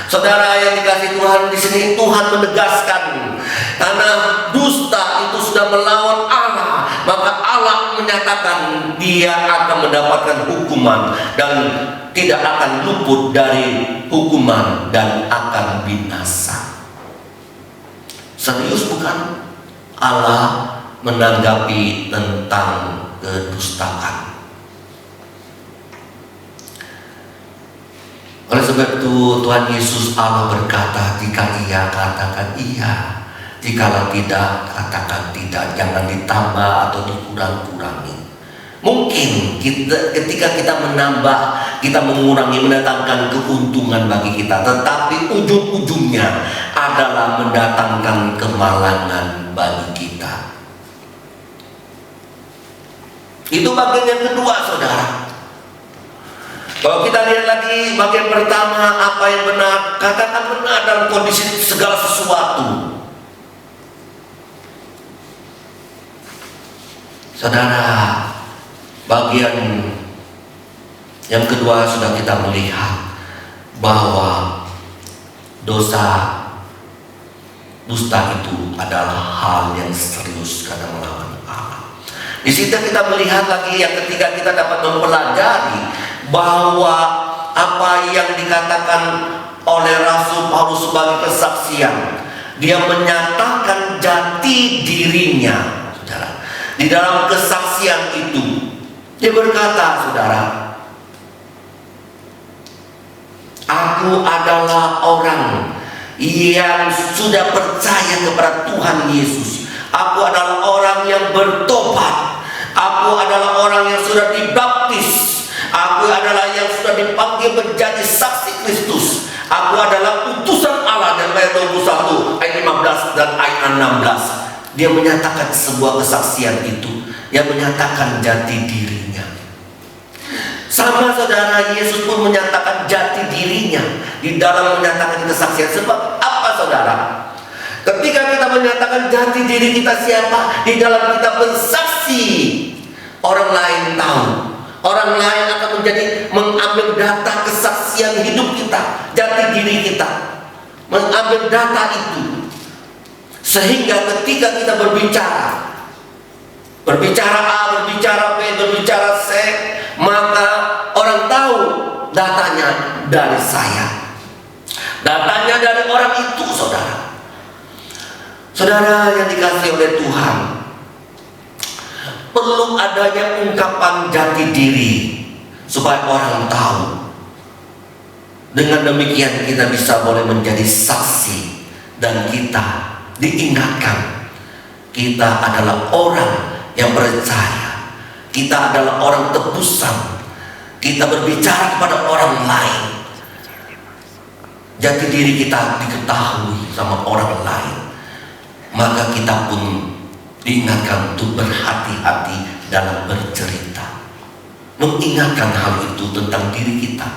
Saudara yang dikasih Tuhan, di sini Tuhan menegaskan, karena dusta itu sudah melawan Allah, maka Allah menyatakan dia akan mendapatkan hukuman dan tidak akan luput dari hukuman dan akan binasa. Serius bukan? Allah menanggapi tentang kedustaan. Oleh sebab itu Tuhan Yesus Allah berkata, jika iya katakan iya, jikalau tidak katakan tidak. Jangan ditambah atau dikurang-kurangi. Mungkin ketika kita menambah, kita mengurangi, mendatangkan keuntungan bagi kita, tetapi ujung-ujungnya adalah mendatangkan kemalangan bagi kita. Itu bagian yang kedua, saudara. Kalau kita lihat lagi bagian pertama, apa yang benar, katakan benar dalam kondisi segala sesuatu. Saudara, bagian yang kedua sudah kita melihat bahwa dosa dusta itu adalah hal yang serius karena melawan Allah. Di situ kita melihat lagi yang ketika kita dapat mempelajari bahwa apa yang dikatakan oleh Rasul Paulus sebagai kesaksian, dia menyatakan jati dirinya, saudara. Di dalam kesaksian itu, dia berkata, saudara, aku adalah orang yang sudah percaya kepada Tuhan Yesus. Aku adalah orang yang bertobat. Aku adalah orang yang sudah dibaptis. Aku adalah yang sudah dipanggil menjadi saksi Kristus. Aku adalah utusan Allah. Dan ayat 21, ayat 15 dan ayat 16, dia menyatakan sebuah kesaksian itu. Dia menyatakan jati dirinya. Sama saudara, Yesus pun menyatakan jati dirinya di dalam menyatakan kesaksian. Sebab apa, saudara? Ketika kita menyatakan jati diri kita siapa, di dalam kita bersaksi, orang lain tahu. Orang lain akan mengambil data kesaksian hidup kita, jati diri kita, mengambil data itu, sehingga ketika kita berbicara A, berbicara B, berbicara C, maka orang tahu datanya dari saya, datanya dari orang itu, saudara. Saudara yang dikasihi oleh Tuhan, perlu adanya ungkapan jati diri supaya orang tahu. Dengan demikian kita bisa boleh menjadi saksi dan kita diingatkan kita adalah orang yang percaya, kita adalah orang tebusan, kita berbicara kepada orang lain, jati diri kita diketahui sama orang lain, maka kita pun diingatkan untuk berhati-hati dalam bercerita, mengingatkan hal itu tentang diri kita.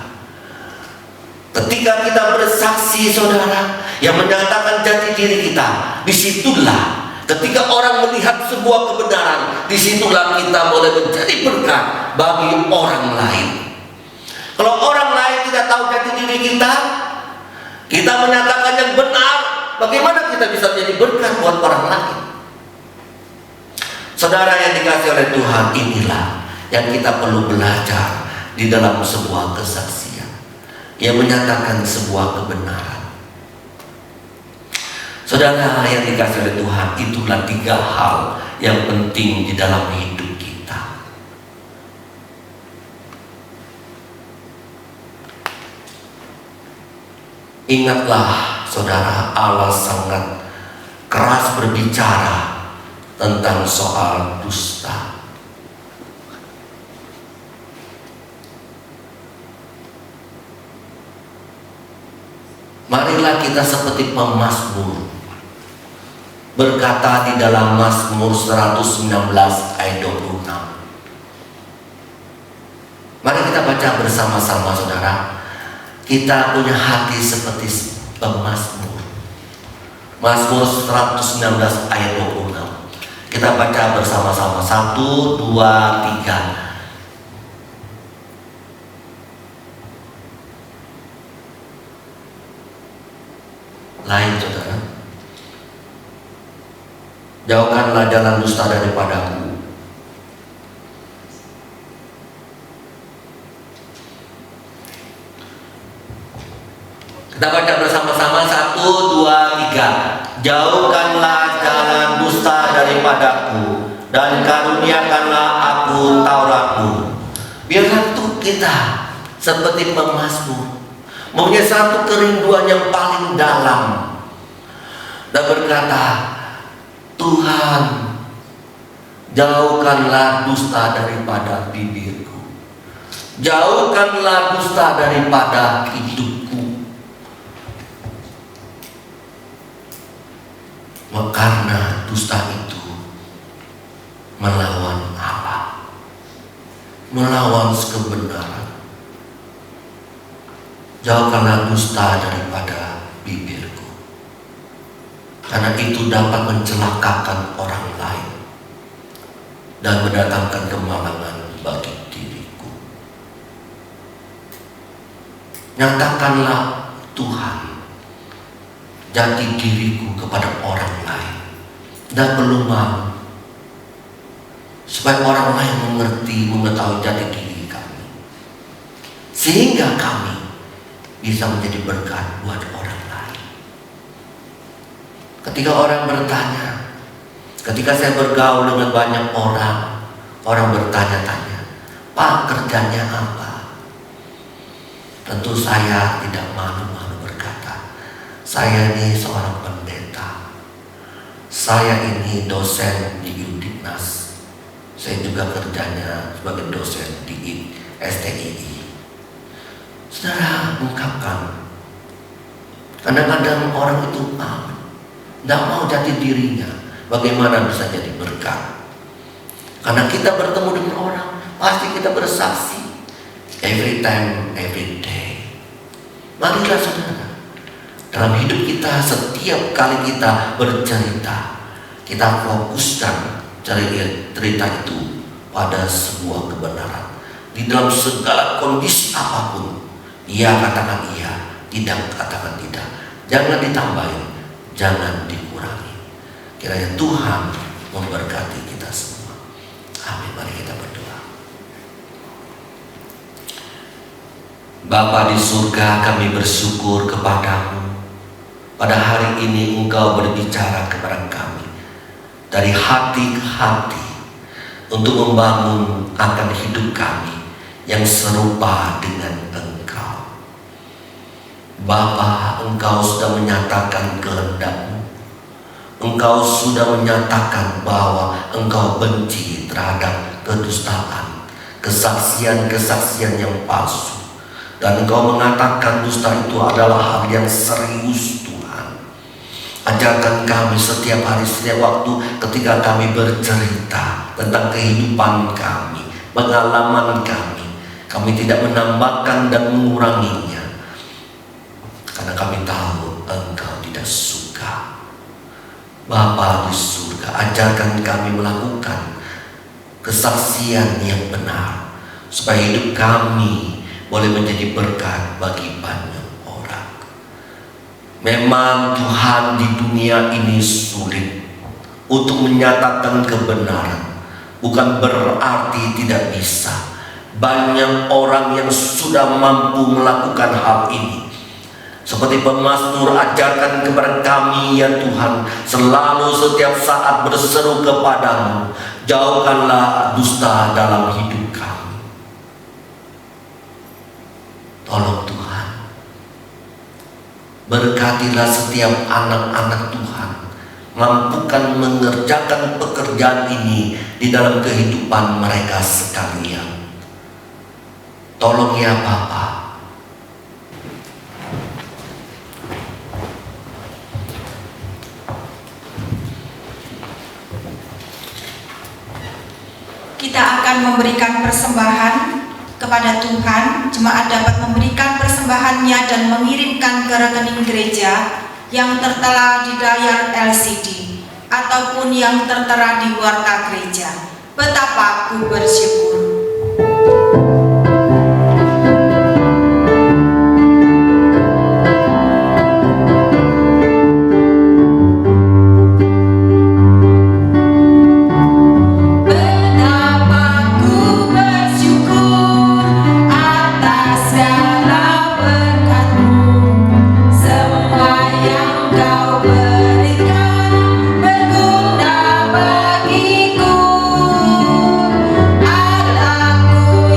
Ketika kita bersaksi, saudara, yang menyatakan jati diri kita, disitulah ketika orang melihat sebuah kebenaran, disitulah kita boleh menjadi berkat bagi orang lain. Kalau orang lain tidak tahu jati diri kita, kita menyatakan yang benar, bagaimana kita bisa menjadi berkat buat orang lain? Saudara yang dikasihi oleh Tuhan, inilah yang kita perlu belajar di dalam sebuah kesaksian yang menyatakan sebuah kebenaran. Saudara yang dikasihi oleh Tuhan, itulah 3 hal yang penting di dalam hidup kita. Ingatlah, saudara, Allah sangat keras berbicara tentang soal dusta. Marilah kita seperti pemazmur berkata di dalam Mazmur 119 ayat 26. Mari kita baca bersama-sama, saudara. Kita punya hati seperti pemazmur. Mazmur 119 ayat 26. Kita baca bersama-sama. 1, 2, 3. Lain, saudara. Jauhkanlah jalan dusta daripadaku. Kita baca bersama-sama. 1, 2, 3. Jauhkanlah jalan dusta daripadaku, dan karuniakanlah aku Tauratmu. Biarlah tuh kita seperti pemazmur mempunyai satu kerinduan yang paling dalam dan berkata, Tuhan, jauhkanlah dusta daripada bibirku, jauhkanlah dusta daripada hidupku. Karena dusta itu melawan Allah, melawan kebenaran. Jauhkanlah dusta daripada bibirku, karena itu dapat mencelakakan orang lain dan mendatangkan kemalangan bagi diriku. Nyatakanlah, Tuhan, jati diriku kepada orang lain, dan perlu malu, supaya orang lain mengetahui jati diri kami. sehingga kami bisa menjadi berkat buat orang lain. Ketika orang bertanya, ketika saya bergaul dengan banyak orang, orang bertanya-tanya, "Pak, kerjanya apa?" Tentu saya tidak malu-malu berkata, "Saya ini seorang pendeta. Saya ini dosen di Udiknas. Saya juga kerjanya sebagai dosen di STII." Saudara, ungkapkan. Kadang-kadang orang itu tidak mau jati dirinya. Bagaimana bisa jadi berkat? Karena kita bertemu dengan orang, pasti kita bersaksi. Every time, every day. Marilah saudara, dalam hidup kita, setiap kali kita bercerita, kita fokuskan cerita itu pada sebuah kebenaran. Di dalam segala kondisi apapun, iya katakan iya, tidak katakan tidak. Jangan ditambahin, jangan dikurangi. Kiranya Tuhan memberkati kita semua. Amin. Mari kita berdoa. Bapa di surga, kami bersyukur kepadamu. Pada hari ini Engkau berbicara kepada kami dari hati ke hati untuk membangun akan hidup kami yang serupa dengan Engkau. Bapa, Engkau sudah menyatakan kehendak-Mu. Engkau sudah menyatakan bahwa Engkau benci terhadap kedustaan, kesaksian-kesaksian yang palsu. Dan Engkau mengatakan dusta itu adalah hal yang serius, Tuhan. Ajarkan kami setiap hari, setiap waktu ketika kami bercerita tentang kehidupan kami, pengalaman kami. Kami tidak menambahkan dan menguranginya. Karena kami tahu Engkau tidak suka. Bapa di surga, ajarkan kami melakukan kesaksian yang benar, supaya hidup kami boleh menjadi berkat bagi banyak orang. Memang Tuhan, di dunia ini sulit untuk menyatakan kebenaran. Bukan berarti tidak bisa. Banyak orang yang sudah mampu melakukan hal ini. Seperti pemazmur, ajarkan kepada kami ya Tuhan, selalu setiap saat berseru kepadamu, jauhkanlah dusta dalam hidup kami. Tolong Tuhan, berkatilah setiap anak-anak Tuhan, mampukan mengerjakan pekerjaan ini di dalam kehidupan mereka sekalian. Tolong ya Bapa. Kita akan memberikan persembahan kepada Tuhan. Jemaat dapat memberikan persembahannya dan mengirimkan ke rekening gereja yang tertera di layar LCD ataupun yang tertera di warta gereja. Betapa aku bersyukur. Bagiku, Allahku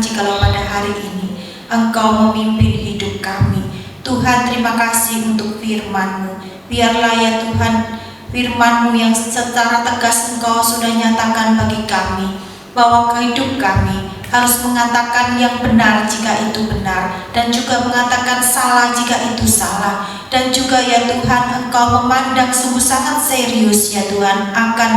jikalau pada hari ini Engkau memimpin hidup kami. Tuhan, terima kasih untuk firman-Mu. Biarlah ya Tuhan, firman-Mu yang secara tegas Engkau sudah nyatakan bagi kami, bahwa hidup kami harus mengatakan yang benar jika itu benar, dan juga mengatakan salah jika itu salah. Dan juga ya Tuhan, Engkau memandang sungguh sangat serius ya Tuhan akan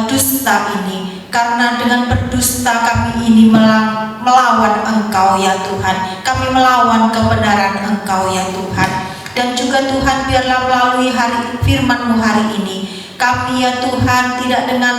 dusta ini, karena dengan berdusta kami ini melawan Engkau ya Tuhan. Kami melawan kebenaran Engkau ya Tuhan. Dan juga Tuhan, biarlah melalui firman-Mu hari ini, kami ya Tuhan tidak dengan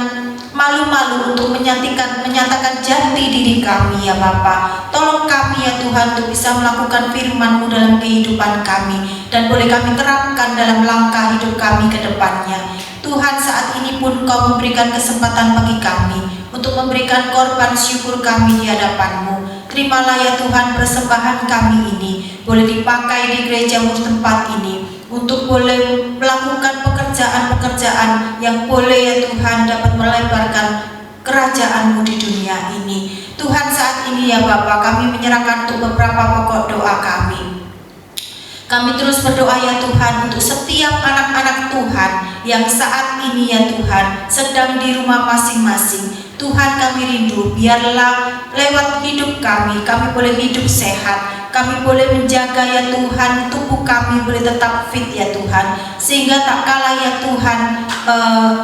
malu-malu untuk menyatakan jati diri kami ya Bapa. Tolong kami ya Tuhan untuk bisa melakukan firman-Mu dalam kehidupan kami, dan boleh kami terapkan dalam langkah hidup kami ke depannya. Tuhan, saat ini pun Kau memberikan kesempatan bagi kami untuk memberikan korban syukur kami di hadapan-Mu. Terimalah ya Tuhan persembahan kami ini, boleh dipakai di gereja-Mu tempat ini, untuk boleh melakukan pekerjaan-pekerjaan yang boleh ya Tuhan dapat melebarkan kerajaan-Mu di dunia ini. Tuhan, saat ini ya Bapa, kami menyerahkan untuk beberapa pokok doa kami. Kami terus berdoa ya Tuhan untuk setiap anak-anak Tuhan yang saat ini ya Tuhan sedang di rumah masing-masing. Tuhan, kami rindu biarlah lewat hidup kami boleh hidup sehat, kami boleh menjaga ya Tuhan tubuh kami boleh tetap fit ya Tuhan, sehingga tak kalah ya Tuhan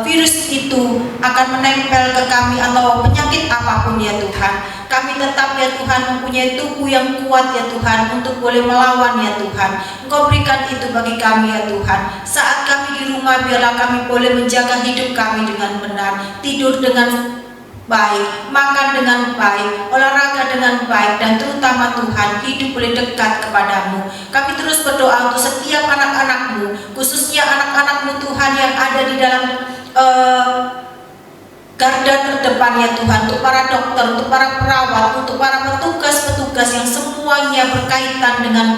virus itu akan menempel ke kami atau penyakit apapun ya Tuhan, kami tetap ya Tuhan mempunyai tubuh yang kuat ya Tuhan untuk boleh melawan ya Tuhan. Engkau berikan itu bagi kami ya Tuhan. Saat kami di rumah, biarlah kami boleh menjaga hidup kami dengan benar, tidur dengan baik, makan dengan baik, olahraga dengan baik, dan terutama Tuhan hidup boleh dekat kepadamu. Kami terus berdoa untuk setiap anak-anak-Mu, khususnya anak-anak-Mu Tuhan yang ada di dalam garda terdepan ya Tuhan, untuk para dokter, untuk para perawat, untuk para petugas-petugas yang semuanya berkaitan dengan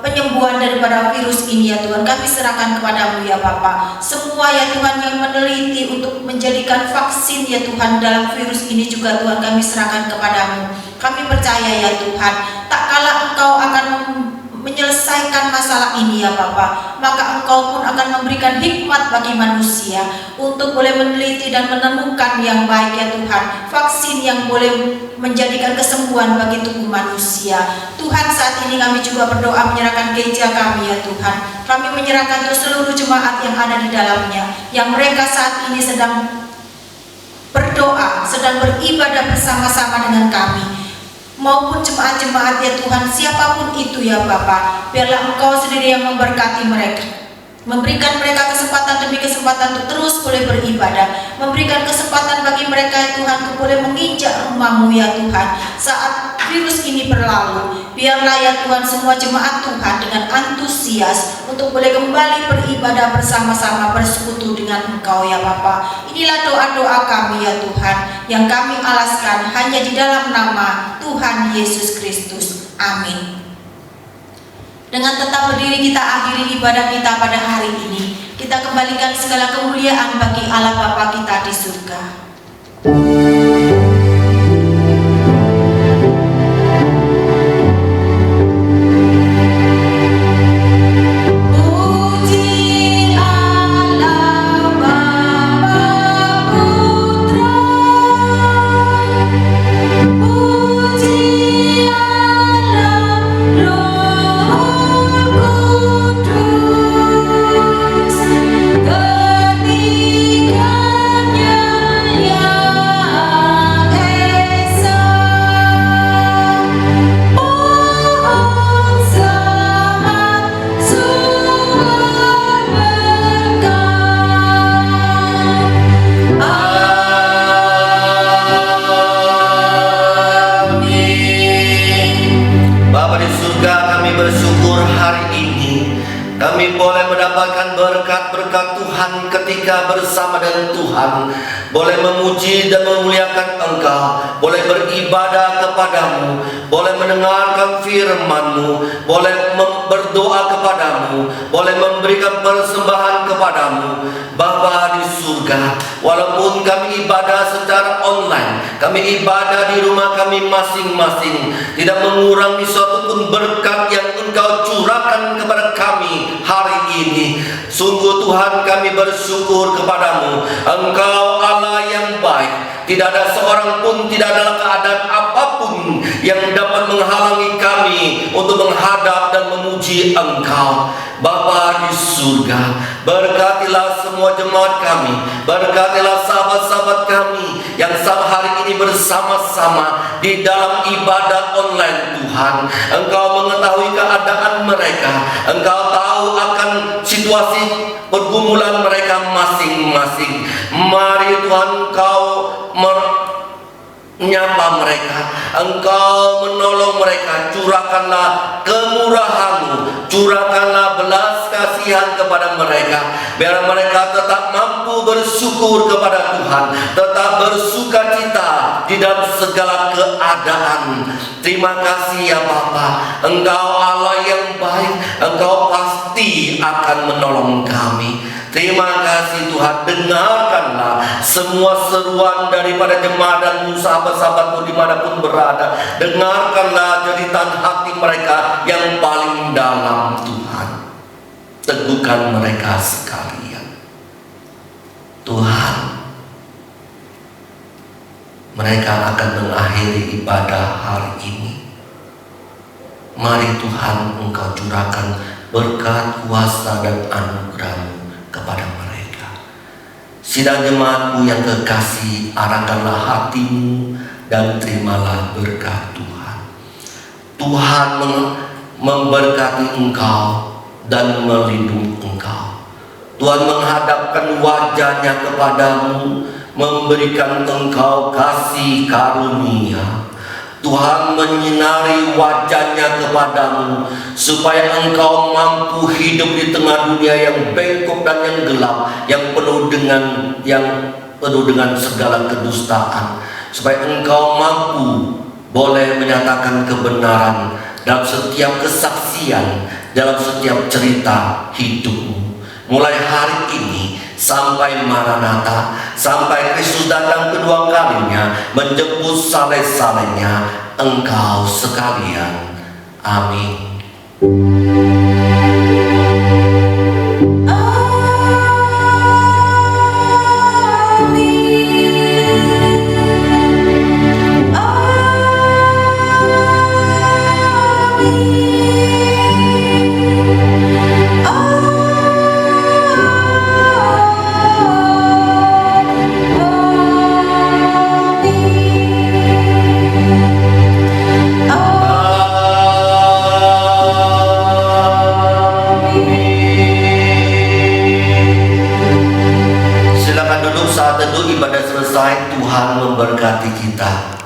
penyembuhan daripada virus ini ya Tuhan. Kami serahkan kepadamu ya Bapa. Semua ya Tuhan yang meneliti untuk menjadikan vaksin ya Tuhan dalam virus ini juga Tuhan, kami serahkan kepadamu. Kami percaya ya Tuhan, tak kala Engkau akan menyelesaikan masalah ini ya Bapa, maka Engkau pun akan memberikan hikmat bagi manusia untuk boleh meneliti dan menemukan yang baik ya Tuhan, vaksin yang boleh menjadikan kesembuhan bagi tubuh manusia. Tuhan, saat ini kami juga berdoa menyerahkan gereja kami ya Tuhan. Kami menyerahkan untuk seluruh jemaat yang ada di dalamnya, yang mereka saat ini sedang berdoa, sedang beribadah bersama-sama dengan kami, maupun jemaat-jemaat ya Tuhan, siapapun itu ya Bapa, biarlah Engkau sendiri yang memberkati mereka, memberikan mereka kesempatan demi kesempatan untuk terus boleh beribadah, memberikan kesempatan bagi mereka ya Tuhan untuk boleh menginjak rumah-Mu ya Tuhan. Saat virus ini berlalu, biarlah ya Tuhan semua jemaat Tuhan dengan antusias untuk boleh kembali beribadah bersama-sama, bersekutu dengan Engkau ya Bapa. Inilah doa-doa kami ya Tuhan, yang kami alaskan hanya di dalam nama Tuhan Yesus Kristus. Amin. Dengan tetap berdiri kita akhiri ibadah kita pada hari ini. Kita kembalikan segala kemuliaan bagi Allah Bapa kita di surga. Kami boleh mendapatkan berkat-berkat Tuhan ketika bersama dengan Tuhan, boleh memuji dan memuliakan Engkau, boleh beribadah kepadamu, boleh mendengarkan firman-Mu, boleh berdoa kepadamu, boleh memberikan persembahan kepadamu. Bapa di surga, walaupun kami ibadah secara online, Kami ibadah di rumah kami masing-masing, tidak mengurangi suatu pun berkat yang Engkau curahkan kepada kami hari ini. Sungguh Tuhan, kami bersyukur kepadamu. Engkau Allah yang baik. Tidak ada seorang pun, tidak ada keadaan apapun yang dapat menghalangi kami untuk menghadap dan memuji Engkau. Bapa di surga, berkatilah semua jemaat kami, berkatilah sahabat-sahabat kami yang hari ini bersama-sama di dalam ibadah online Tuhan. Engkau mengetahui keadaan mereka, Engkau tahu akan situasi pergumulan mereka masing-masing. Mari Tuhan, Engkau menyapa mereka, Engkau menolong mereka. Curahkanlah kemurahan-Mu, curahkanlah belas kasihan kepada mereka, biar mereka tetap mampu bersyukur kepada Tuhan, tetap bersukacita di dalam segala keadaan. Terima kasih ya Bapa, Engkau Allah yang baik, Engkau pasti akan menolong kami. Terima kasih Tuhan, dengarkanlah semua seruan daripada jemaat dan sahabat-sahabatmu dimanapun berada. Dengarkanlah jeritan hati mereka yang paling dalam Tuhan. Teguhkan mereka sekalian Tuhan. Mereka akan mengakhiri ibadah hari ini. Mari Tuhan, Engkau curahkan berkat, kuasa dan anugerah-Mu kepada mereka. Sidang jemaat-Mu yang kekasih, arahkanlah hatimu dan terimalah berkat Tuhan. Tuhan memberkati engkau dan melindungi engkau. Tuhan menghadapkan wajahnya kepadamu, memberikan engkau kasih karunia. Tuhan menyinari wajahnya kepadamu, supaya engkau mampu hidup di tengah dunia yang bengkok dan yang gelap, yang penuh dengan segala kedustaan, supaya engkau mampu boleh menyatakan kebenaran dalam setiap kesaksian, dalam setiap cerita hidupmu. Mulai hari ini sampai Maranatha, sampai Kristus datang kedua kalinya menjemput saleh-salehnya engkau sekalian. Amin. Silakan duduk. Saat teduh ibadah selesai, Tuhan memberkati kita.